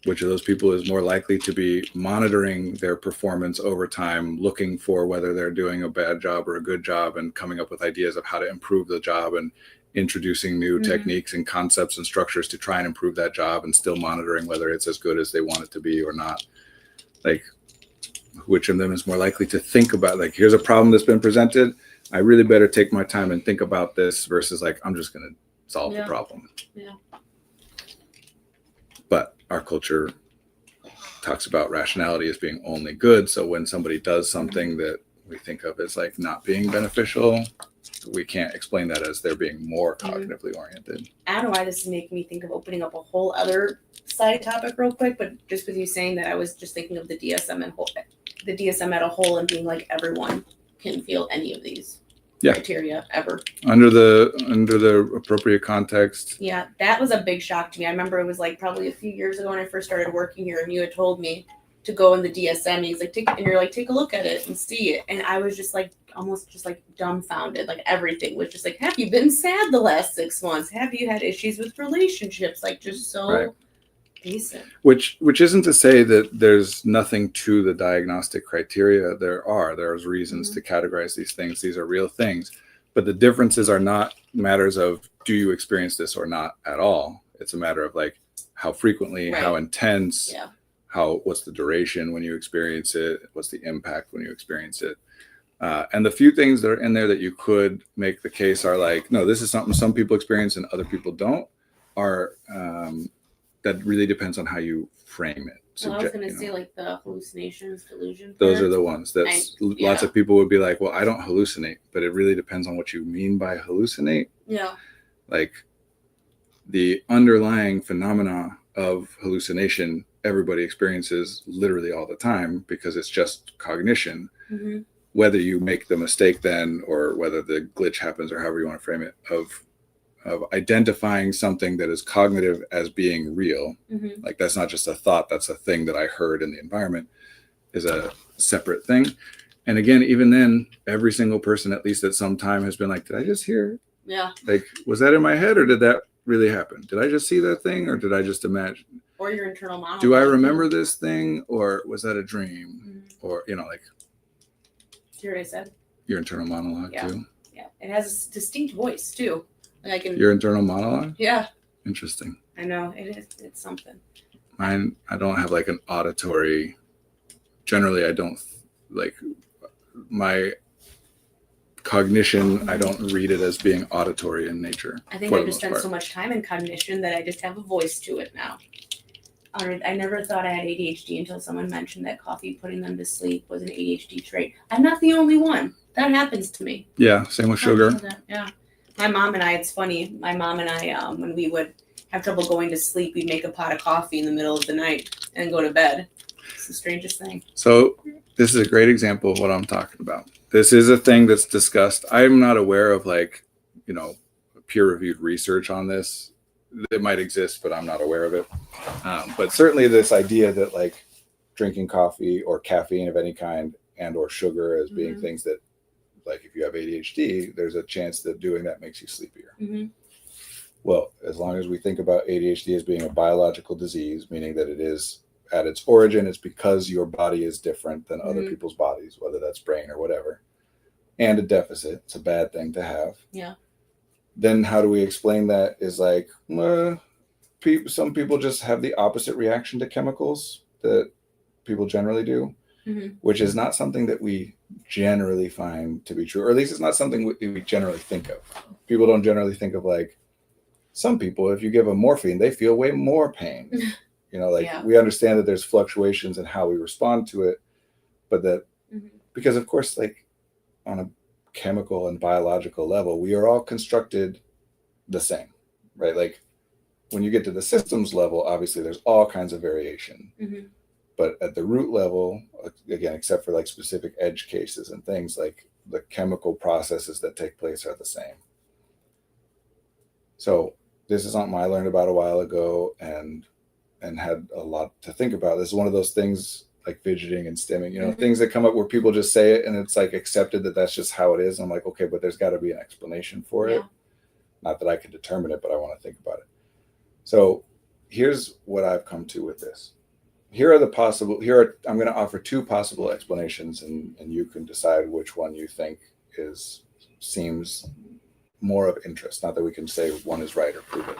Which of those people is more likely to be monitoring their performance over time, looking for whether they're doing a bad job or a good job and coming up with ideas of how to improve the job and introducing new techniques and concepts and structures to try and improve that job and still monitoring whether it's as good as they want it to be or not. Like, which of them is more likely to think about, like, here's a problem that's been presented. I really better take my time and think about this versus like, I'm just going to solve the problem. But our culture talks about rationality as being only good. So when somebody does something that we think of as like not being beneficial, we can't explain that as they're being more Mhm. cognitively oriented. I don't know why this is making me think of opening up a whole other side topic real quick, but just with you saying that, I was just thinking of the DSM and the DSM at a whole, and being like everyone can feel any of these Yeah. criteria ever. Under the appropriate context. Yeah, that was a big shock to me. I remember it was like probably a few years ago when I first started working here, and you had told me to go in the DSM. And he's like, and you're like, take a look at it and see it. And I was just like, almost just like dumbfounded. Like everything was just like, have you been sad the last 6 months? Have you had issues with relationships? Like just so Right. basic. Which isn't to say that there's nothing to the diagnostic criteria. There's reasons to categorize these things. These are real things. But the differences are not matters of do you experience this or not at all. It's a matter of like how frequently, Right. how intense, Yeah. what's the duration when you experience it, what's the impact when you experience it. And the few things that are in there that you could make the case are like, no, this is something some people experience and other people don't, are that really depends on how you frame it. Well, I was gonna you know. say like the hallucinations, delusion. Those part. are the ones that lots yeah. of people would be like, well, I don't hallucinate, but it really depends on what you mean by hallucinate. Yeah. Like the underlying phenomena of hallucination, everybody experiences literally all the time because it's just cognition. Mm-hmm. Whether you make the mistake then, or whether the glitch happens, or however you want to frame it, of identifying something that is cognitive as being real, Mm-hmm. like that's not just a thought, that's a thing that I heard in the environment, is a separate thing. And again, even then, every single person, at least at some time, has been like, did I just hear? Yeah. Like, was that in my head, or did that really happen? Did I just see that thing, or did I just imagine? Or your internal monologue. Do I remember this thing, or was that a dream? Mm-hmm. Or, you know, like Hear what I said? your internal monologue Yeah. too. Yeah. It has a distinct voice too. Like I can. Your internal monologue? Yeah. Interesting. I know it is. It's something. Mine, I don't have like an auditory. Generally, I don't like my cognition. I don't read it as being auditory in nature. I think for I the just most spent part. so much time in cognition that I just have a voice to it now. I never thought I had ADHD until someone mentioned that coffee putting them to sleep was an ADHD trait. I'm not the only one. That happens to me. Yeah, same with sugar. Yeah. My mom and I, it's funny. My mom and I, when we would have trouble going to sleep, we'd make a pot of coffee in the middle of the night and go to bed. It's the strangest thing. So this is a great example of what I'm talking about. This is a thing that's discussed. I'm not aware of like, you know, peer-reviewed research on this. It might exist, but I'm not aware of it. But certainly this idea that like drinking coffee or caffeine of any kind and or sugar as being Mhm. things that, like if you have ADHD, there's a chance that doing that makes you sleepier. Mm-hmm. Well, as long as we think about ADHD as being a biological disease, meaning that it is at its origin, it's because your body is different than other Mhm. people's bodies, whether that's brain or whatever, and a deficit. It's a bad thing to have. Yeah. Then how do we explain that? Is like, some people just have the opposite reaction to chemicals that people generally do, Mhm. which is not something that we generally find to be true, or at least it's not something we generally think of. People don't generally think of like, some people, if you give them morphine, they feel way more pain. You know, like Yeah. we understand that there's fluctuations in how we respond to it, but that Mhm. because of course, like on a chemical and biological level, we are all constructed the same, right? Like when you get to the systems level, obviously there's all kinds of variation. Mhm. But at the root level, again, except for like specific edge cases and things, like the chemical processes that take place are the same. So this is something I learned about a while ago and had a lot to think about. This is one of those things like fidgeting and stimming, you know, Mhm. things that come up where people just say it and it's like accepted that that's just how it is. And I'm like, okay, but there's got to be an explanation for it. Yeah. Not that I can determine it, but I want to think about it. So here's what I've come to with this. I'm going to offer two possible explanations and you can decide which one you think seems more of interest. Not that we can say one is right or prove it.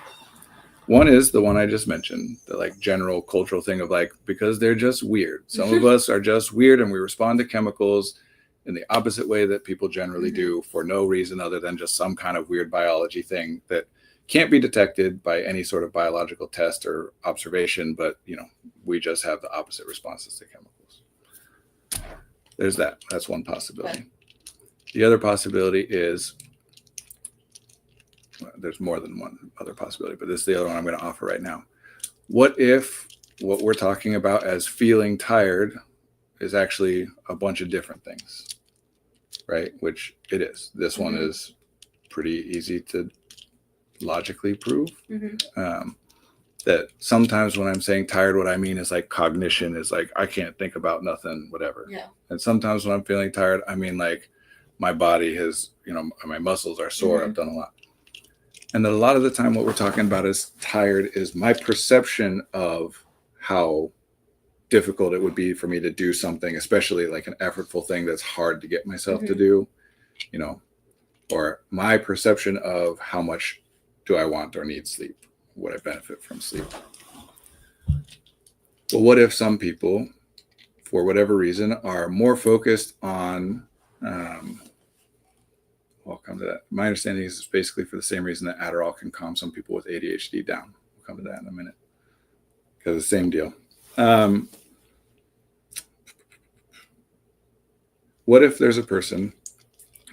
One is the one I just mentioned, the like general cultural thing of like, because they're just weird. Some of us are just weird and we respond to chemicals in the opposite way that people generally do for no reason other than just some kind of weird biology thing that can't be detected by any sort of biological test or observation, but you know, we just have the opposite responses to chemicals. There's that. That's one possibility. Okay. The other possibility is there's more than one other possibility, but this is the other one I'm going to offer right now. What if what we're talking about as feeling tired is actually a bunch of different things, right? Which it is. This one is pretty easy to logically prove. That sometimes when I'm saying tired, what I mean is like cognition is like, I can't think about nothing, whatever. Yeah. And sometimes when I'm feeling tired, I mean like my body has, my muscles are sore. I've done a lot. And then a lot of the time what we're talking about is tired is my perception of how difficult it would be for me to do something, especially like an effortful thing that's hard to get myself to do, or my perception of how much do I want or need sleep, would I benefit from sleep. Well, what if some people, for whatever reason, are more focused on, I'll come to that. My understanding is it's basically for the same reason that Adderall can calm some people with ADHD down. We'll come to that in a minute. Because the same deal. What if there's a person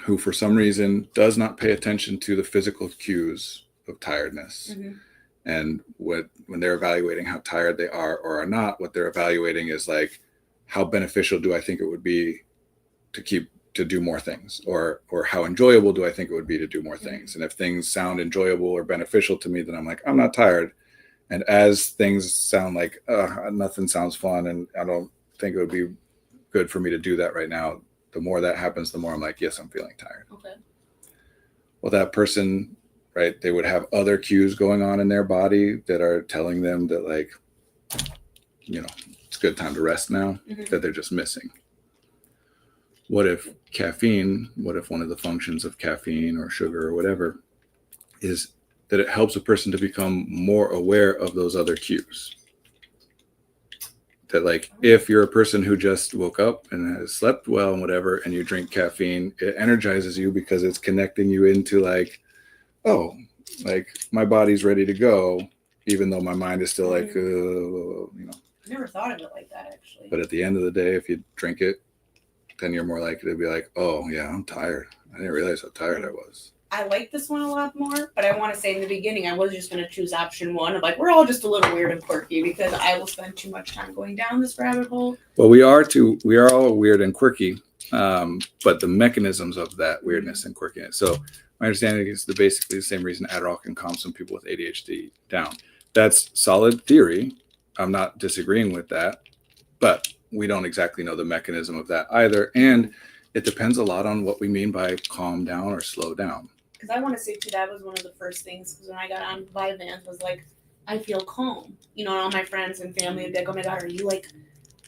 who, for some reason, does not pay attention to the physical cues of tiredness? And when they're evaluating how tired they are or are not, what they're evaluating is like, how beneficial do I think it would be to do more things, or how enjoyable do I think it would be to do more things? And if things sound enjoyable or beneficial to me, then I'm like, I'm not tired. And as things sound like nothing sounds fun and I don't think it would be good for me to do that right now, the more that happens, the more I'm like, yes, I'm feeling tired. Okay. Well, that person, right, they would have other cues going on in their body that are telling them that, like, it's a good time to rest now, that they're just missing. What if one of the functions of caffeine or sugar or whatever is that it helps a person to become more aware of those other cues? That, like, if you're a person who just woke up and has slept well and whatever, and you drink caffeine, it energizes you because it's connecting you into like, oh, like my body's ready to go, even though my mind is still like, I never thought of it like that, actually. But at the end of the day, if you drink it, then you're more likely to be like, oh yeah, I'm tired. I didn't realize how tired I was. I like this one a lot more, but I want to say in the beginning, I was just going to choose option one of like, we're all just a little weird and quirky, because I will spend too much time going down this rabbit hole. Well, we are all weird and quirky, but the mechanisms of that weirdness and quirkiness. So my understanding is basically the same reason Adderall can calm some people with ADHD down. That's solid theory. I'm not disagreeing with that, but we don't exactly know the mechanism of that either. And it depends a lot on what we mean by calm down or slow down. Because I want to say too, that was one of the first things, because when I got on Vyvanse was like, I feel calm. And all my friends and family would be like, oh my God, are you like,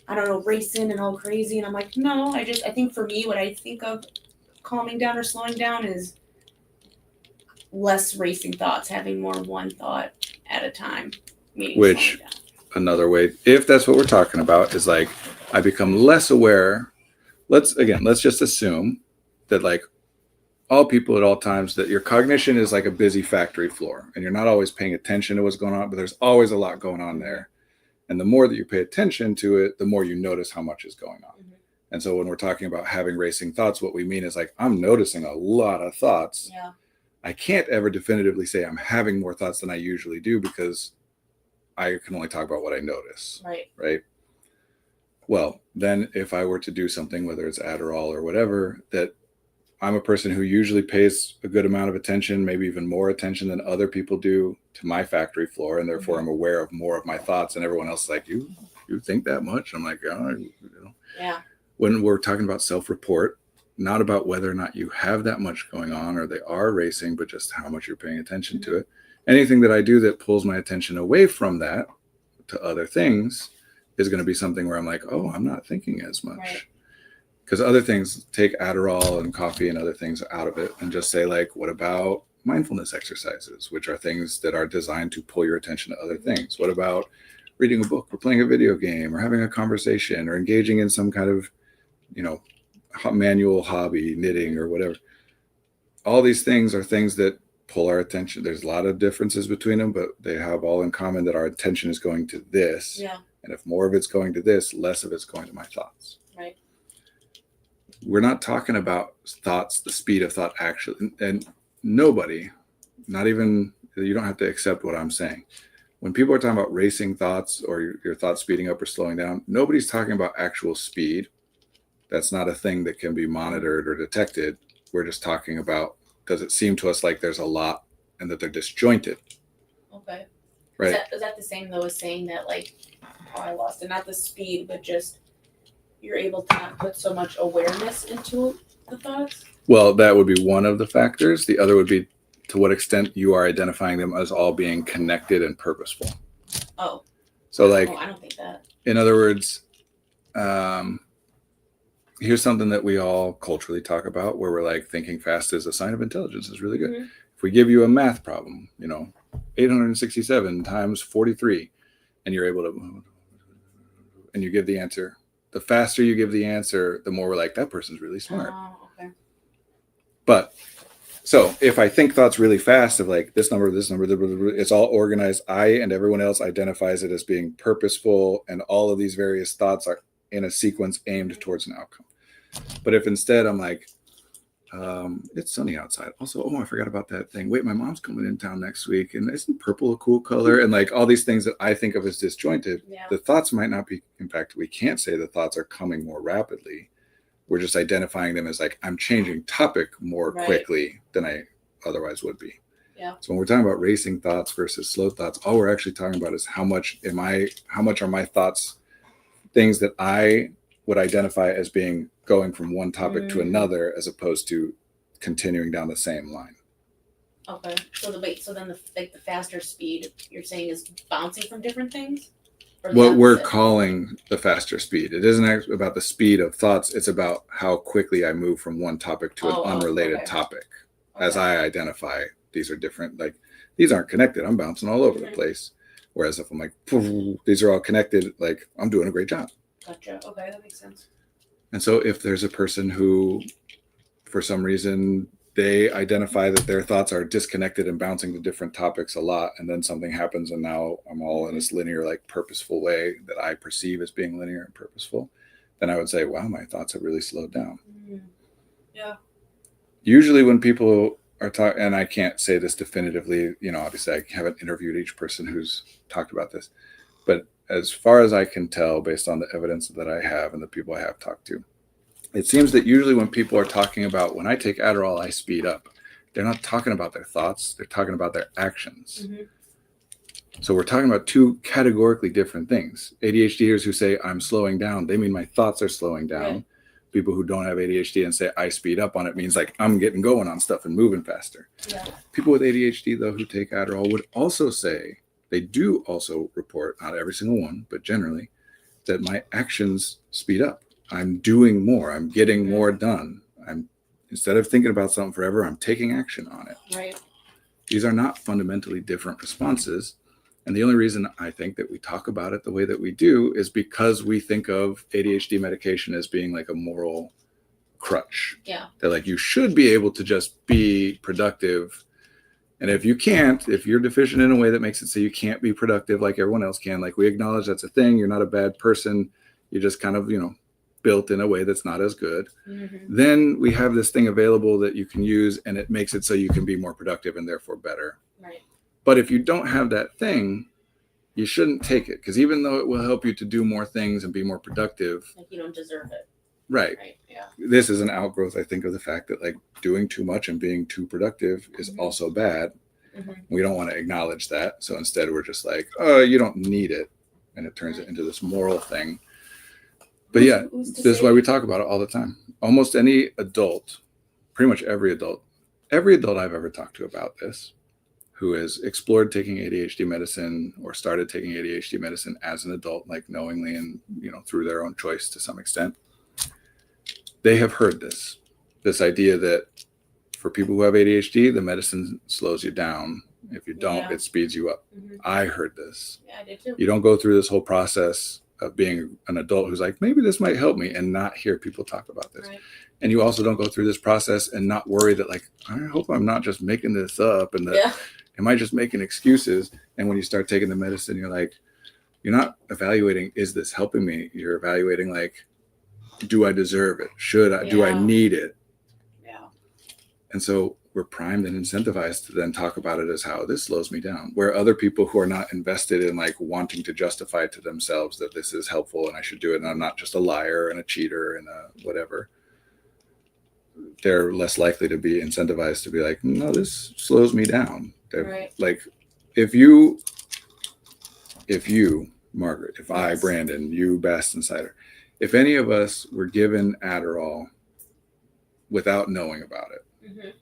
I don't know, racing and all crazy? And I'm like, no, I think for me, what I think of calming down or slowing down is less racing thoughts, having more one thought at a time. Which another way, if that's what we're talking about, is like, I become less aware. Let's just assume that, like, all people at all times, that your cognition is like a busy factory floor and you're not always paying attention to what's going on, but there's always a lot going on there. And the more that you pay attention to it, the more you notice how much is going on. And so when we're talking about having racing thoughts, what we mean is like, I'm noticing a lot of thoughts. Yeah. I can't ever definitively say I'm having more thoughts than I usually do, because I can only talk about what I notice. Right. Well, then if I were to do something, whether it's Adderall or whatever, that I'm a person who usually pays a good amount of attention, maybe even more attention than other people do, to my factory floor. And therefore I'm aware of more of my thoughts, and everyone else is like, you think that much? I'm like, Yeah. When we're talking about self-report, not about whether or not you have that much going on or they are racing, but just how much you're paying attention to it. Anything that I do that pulls my attention away from that to other things is going to be something where I'm like, oh, I'm not thinking as much. Right. Because other things, take Adderall and coffee and other things out of it, and just say, like, what about mindfulness exercises, which are things that are designed to pull your attention to other things? What about reading a book or playing a video game or having a conversation or engaging in some kind of, manual hobby, knitting or whatever? All these things are things that pull our attention. There's a lot of differences between them, but they have all in common that our attention is going to this. Yeah. And if more of it's going to this, less of it's going to my thoughts. Right. We're not talking about thoughts, the speed of thought, actually. And nobody, not even, you don't have to accept what I'm saying. When people are talking about racing thoughts or your thoughts speeding up or slowing down, nobody's talking about actual speed. That's not a thing that can be monitored or detected. We're just talking about, does it seem to us like there's a lot and that they're disjointed, Okay. right? Is that the same though as saying that like, oh, I lost it, not the speed, but just you're able to not put so much awareness into the thoughts? Well, that would be one of the factors. The other would be to what extent you are identifying them as all being connected and purposeful. Oh. So like, Oh, I don't think that. in other words, here's something that we all culturally talk about where we're like, thinking fast is a sign of intelligence is really good. Mhm. If we give you a math problem, 867 times 43, and you're able to, and you give the answer, the faster you give the answer, the more we're like, that person's really smart. Oh, okay. But so if I think thoughts really fast of like this number, it's all organized. I and everyone else identifies it as being purposeful, and all of these various thoughts are in a sequence aimed towards an outcome. But if instead I'm like, it's sunny outside. Also, oh, I forgot about that thing. Wait, my mom's coming in town next week, and isn't purple a cool color? And like all these things that I think of as disjointed, Yeah. the thoughts might not be. In fact, we can't say the thoughts are coming more rapidly. We're just identifying them as like, I'm changing topic more Right. quickly than I otherwise would be. Yeah. So when we're talking about racing thoughts versus slow thoughts, all we're actually talking about is how much are my thoughts things that I would identify as being going from one topic to another, as opposed to continuing down the same line. Okay. So then the faster speed you're saying is bouncing from different things? Or the What we're opposite? calling the faster speed. It isn't actually about the speed of thoughts. It's about how quickly I move from one topic to an unrelated okay. topic. As Okay. I identify, these are different. Like, these aren't connected. I'm bouncing all over the place. Whereas if I'm like, these are all connected, like, I'm doing a great job. Gotcha. Okay, that makes sense. And so if there's a person who, for some reason, they identify that their thoughts are disconnected and bouncing to different topics a lot, and then something happens and now I'm all in this linear, like purposeful way that I perceive as being linear and purposeful, then I would say, wow, my thoughts have really slowed down. Yeah. Usually when people are talking, and I can't say this definitively, obviously I haven't interviewed each person who's talked about this, but as far as I can tell, based on the evidence that I have and the people I have talked to, it seems that usually when people are talking about, when I take Adderall, I speed up, they're not talking about their thoughts. They're talking about their actions. Mm-hmm. So we're talking about two categorically different things. ADHDers who say I'm slowing down, they mean my thoughts are slowing down. Right. People who don't have ADHD and say I speed up on it means like I'm getting going on stuff and moving faster. Yeah. People with ADHD, though, who take Adderall would also say, they do also report, not every single one, but generally, that my actions speed up. I'm doing more. I'm getting more done. Instead of thinking about something forever, I'm taking action on it. Right. These are not fundamentally different responses. And the only reason I think that we talk about it the way that we do is because we think of ADHD medication as being like a moral crutch. Yeah. That like you should be able to just be productive. And if you can't, if you're deficient in a way that makes it so you can't be productive like everyone else can, like we acknowledge that's a thing. You're not a bad person. You're just kind of, built in a way that's not as good. Mm-hmm. Then we have this thing available that you can use, and it makes it so you can be more productive and therefore better. Right. But if you don't have that thing, you shouldn't take it, because even though it will help you to do more things and be more productive, Like you don't deserve it. right? Right. Yeah. This is an outgrowth, I think, of the fact that like doing too much and being too productive is Mhm. also bad. Mm-hmm. We don't want to acknowledge that. So instead we're just like, oh, you don't need it. And it turns it into this moral thing. But yeah, this is why we talk about it all the time. Almost any adult, pretty much every adult I've ever talked to about this, who has explored taking ADHD medicine or started taking ADHD medicine as an adult, like knowingly and, through their own choice to some extent, they have heard this idea that for people who have ADHD, the medicine slows you down. If you don't, Yeah. it speeds you up. Mm-hmm. I heard this. Yeah, I did too. You don't go through this whole process of being an adult who's like, maybe this might help me, and not hear people talk about this. Right. And you also don't go through this process and not worry that like, I hope I'm not just making this up, and that Yeah. am I just making excuses? And when you start taking the medicine, you're like, you're not evaluating, is this helping me? You're evaluating like, do I deserve it? Do I Yeah. need it? Yeah. And so we're primed and incentivized to then talk about it as how this slows me down. Where other people who are not invested in like wanting to justify to themselves that this is helpful and I should do it and I'm not just a liar and a cheater and a whatever, they're less likely to be incentivized to be like, no, this slows me down. Right. Like if you, Margaret, if I, Yes. Brandon, you, Bast Insider, if any of us were given Adderall without knowing about it, Mhm.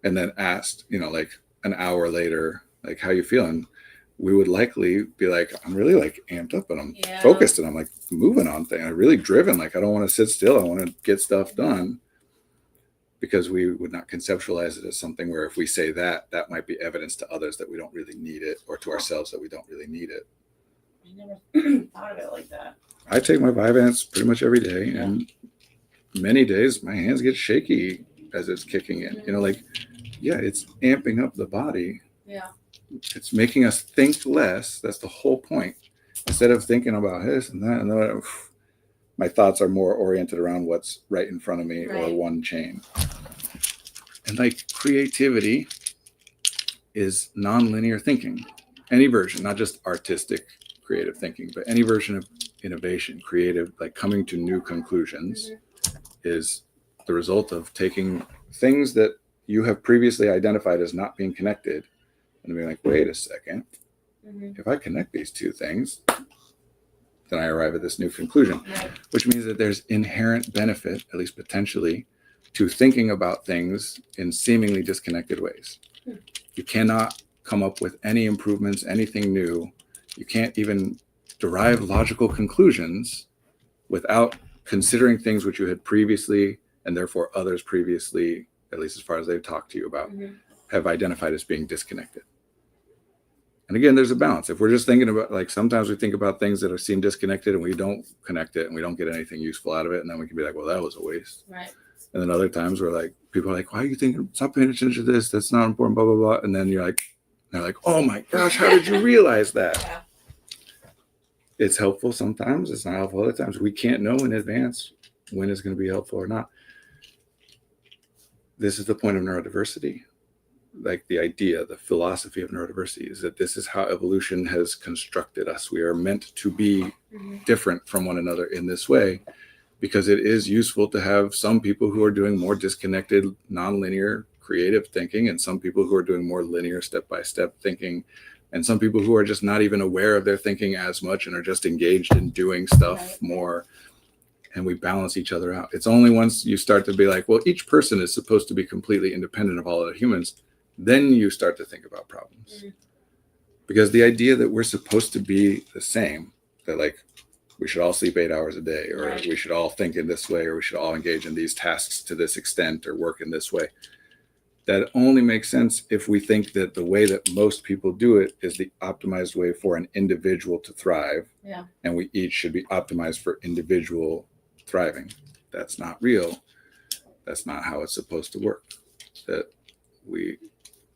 and then asked, like an hour later, like, how you feeling? We would likely be like, I'm really like amped up and I'm Yeah. focused and I'm like moving on things. I'm really driven. Like, I don't want to sit still. I want to get stuff done, because we would not conceptualize it as something where if we say that, that might be evidence to others that we don't really need it, or to ourselves that we don't really need it. I never thought of it like that. I take my Vyvanse pretty much every day, Yeah. and many days my hands get shaky as it's kicking in. Like, yeah, it's amping up the body. Yeah. It's making us think less. That's the whole point. Instead of thinking about this and that and that, my thoughts are more oriented around what's right in front of me, or Right. one chain. And like creativity is nonlinear thinking. Any version, not just artistic creative thinking, but any version of innovation, creative, like coming to new conclusions, is the result of taking things that you have previously identified as not being connected and being like, wait a second, Mhm. if I connect these two things, then I arrive at this new conclusion, Right. which means that there's inherent benefit, at least potentially, to thinking about things in seemingly disconnected ways. You cannot come up with any improvements, anything new. You can't even derive logical conclusions without considering things which you had previously, and therefore others previously, at least as far as they've talked to you about, Mhm. have identified as being disconnected. And again, there's a balance. If we're just thinking about, like, sometimes we think about things that seem disconnected and we don't connect it and we don't get anything useful out of it. And then we can be like, well, that was a waste. Right. And then other times we're like, people are like, why are you thinking, stop paying attention to this? That's not important, blah, blah, blah. And then they're like, oh my gosh, how did you realize that? Yeah. It's helpful sometimes. It's not helpful other times. We can't know in advance when it's going to be helpful or not. This is the point of neurodiversity. Like the idea, the philosophy of neurodiversity is that this is how evolution has constructed us. We are meant to be Mhm. different from one another in this way, because it is useful to have some people who are doing more disconnected, nonlinear, creative thinking, and some people who are doing more linear, step-by-step thinking, and some people who are just not even aware of their thinking as much and are just engaged in doing stuff Right. more. And we balance each other out. It's only once you start to be like, well, each person is supposed to be completely independent of all other humans, then you start to think about problems. Mhm. Because the idea that we're supposed to be the same, that like we should all sleep 8 hours a day, or Right. we should all think in this way, or we should all engage in these tasks to this extent, or work in this way, that only makes sense if we think that the way that most people do it is the optimized way for an individual to thrive. Yeah. And we each should be optimized for individual thriving. That's not real. That's not how it's supposed to work. That we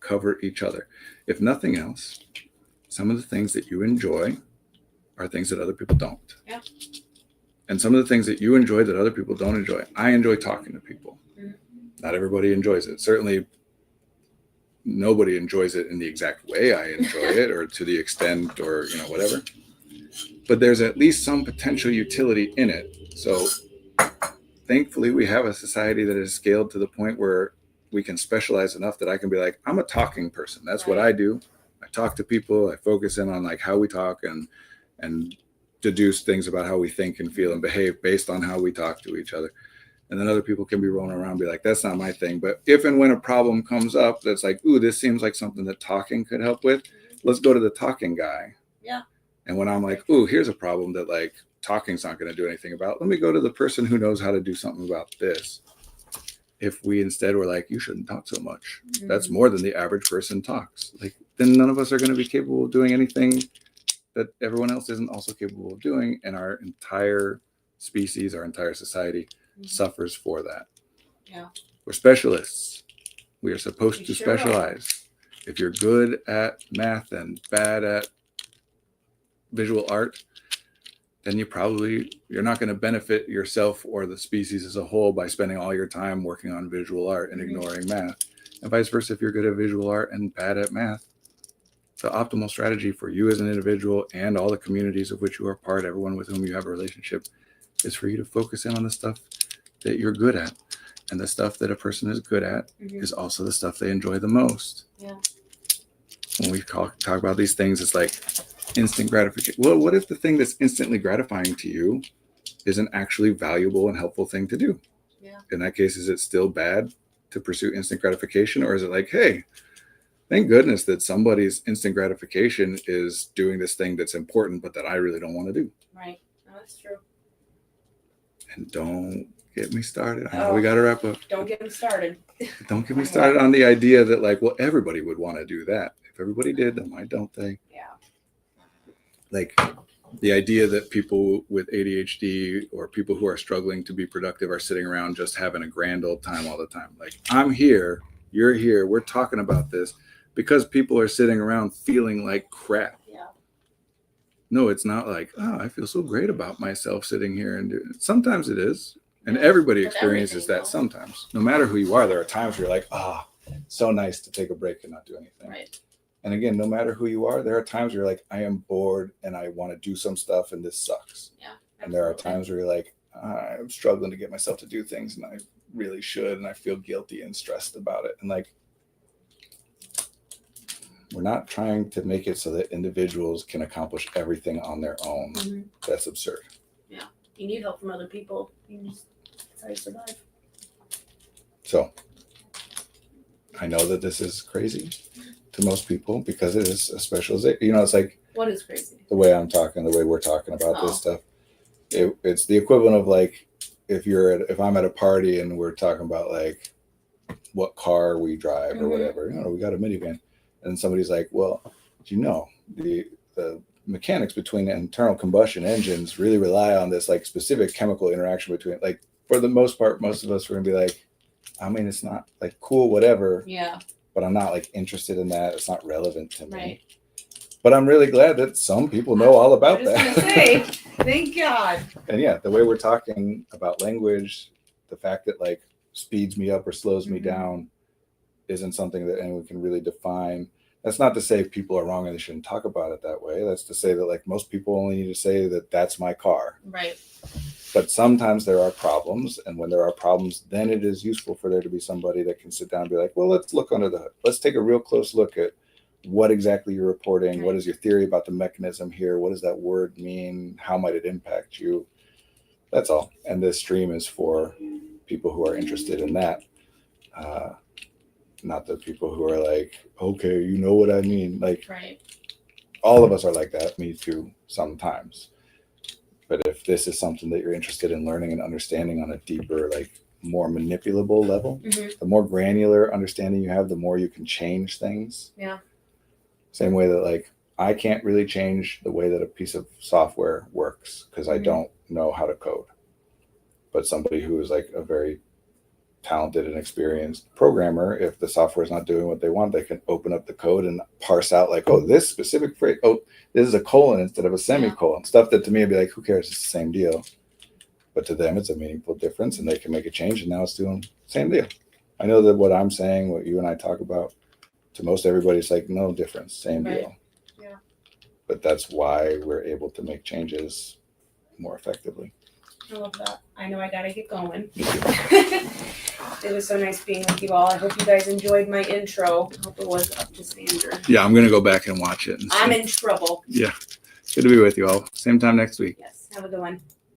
cover each other. If nothing else, some of the things that you enjoy are things that other people don't. Yeah. And some of the things that you enjoy that other people don't enjoy. I enjoy talking to people. Mhm. Not everybody enjoys it. Certainly nobody enjoys it in the exact way I enjoy it, or to the extent, or whatever. But there's at least some potential utility in it. So thankfully we have a society that is scaled to the point where we can specialize enough that I can be like, I'm a talking person. That's what I do. I talk to people. I focus in on like how we talk and deduce things about how we think and feel and behave based on how we talk to each other. And then other people can be rolling around and be like, that's not my thing. But if and when a problem comes up that's like, ooh, this seems like something that talking could help with, let's go to the talking guy. Yeah. And when I'm like, ooh, here's a problem that like talking's not going to do anything about, let me go to the person who knows how to do something about this. If we instead were like, you shouldn't talk so much, that's more than the average person talks, like, then none of us are going to be capable of doing anything that everyone else isn't also capable of doing. And our entire species, our entire society suffers for that. Yeah. We're specialists. We are supposed We to sure are. specialize. If you're good at math and bad at visual art, then you're not going to benefit yourself or the species as a whole by spending all your time working on visual art and ignoring math. And vice versa, if you're good at visual art and bad at math, the optimal strategy for you as an individual and all the communities of which you are part, everyone with whom you have a relationship, is for you to focus in on the stuff that you're good at. And the stuff that a person is good at is also the stuff they enjoy the most. Yeah. When we talk about these things, it's like instant gratification. Well, what if the thing that's instantly gratifying to you is an actually valuable and helpful thing to do? Yeah. In that case, is it still bad to pursue instant gratification? Or is it like, hey, thank goodness that somebody's instant gratification is doing this thing that's important, but that I really don't want to do? Right. No, that's true. And don't get me started. I know we got to wrap up. Don't get me started. Don't get me started on the idea that, like, well, everybody would want to do that. If everybody did, then why don't they? Yeah. Like, the idea that people with ADHD or people who are struggling to be productive are sitting around just having a grand old time all the time. Like, I'm here, you're here, we're talking about this because people are sitting around feeling like crap. Yeah. No, it's not like, oh, I feel so great about myself sitting here and doing it. Sometimes it is. And Yeah, everybody with experiences everything, that though. sometimes. No matter who you are, there are times where you're like, so nice to take a break and not do anything. Right. And again, no matter who you are, there are times where you're like, I am bored and I want to do some stuff and this sucks. Yeah. And there are absolutely. times where you're like, I'm struggling to get myself to do things and I really should. And I feel guilty and stressed about it. And like, we're not trying to make it so that individuals can accomplish everything on their own. Mhm. That's absurd. You need help from other people. You just try to survive. So I know that this is crazy to most people because it is a specialization. You know, it's like What is crazy? the way I'm talking, the way we're talking about Oh. this stuff. It's the equivalent of like if I'm at a party and we're talking about like what car we drive or Mhm. whatever. You know, we got a minivan, and somebody's like, "Well, do you know the mechanics between internal combustion engines really rely on this like specific chemical interaction between like for the most part, most of us are gonna be like, I mean, it's not like cool, whatever, Yeah. but I'm not like interested in that. It's not relevant to me. Right. But I'm really glad that some people know all about I was that. gonna say, thank God. And yeah, the way we're talking about language, the fact that like speeds me up or slows me Mhm. down isn't something that anyone can really define. That's not to say people are wrong and they shouldn't talk about it that way. That's to say that like most people only need to say that that's my car. Right. But sometimes there are problems. And when there are problems, then it is useful for there to be somebody that can sit down and be like, well, let's look under the hood. Let's take a real close look at what exactly you're reporting. What is your theory about the mechanism here? What does that word mean? How might it impact you? That's all. And this stream is for people who are interested in that. Not the people who are like, okay, you know what I mean? Like, Right. all of us are like that. Me too, sometimes. But if this is something that you're interested in learning and understanding on a deeper, like more manipulable level, Mhm. the more granular understanding you have, the more you can change things. Yeah. Same way that like I can't really change the way that a piece of software works because I Mhm. don't know how to code. But somebody who is like a very talented and experienced programmer, if the software is not doing what they want, they can open up the code and parse out like, oh, this specific phrase, oh, this is a colon instead of a semicolon. Stuff that to me would be like, who cares? It's the same deal. But to them, it's a meaningful difference and they can make a change and now it's doing the same deal. I know that what I'm saying, what you and I talk about, to most everybody, it's like no difference, same Right. deal. Yeah. But that's why we're able to make changes more effectively. I love that. I know I gotta get going. It was so nice being with you all. I hope you guys enjoyed my intro. I hope it was up to standard. Yeah, I'm going to go back and watch it. And I'm in trouble. Yeah. Good to be with you all. Same time next week. Yes. Have a good one.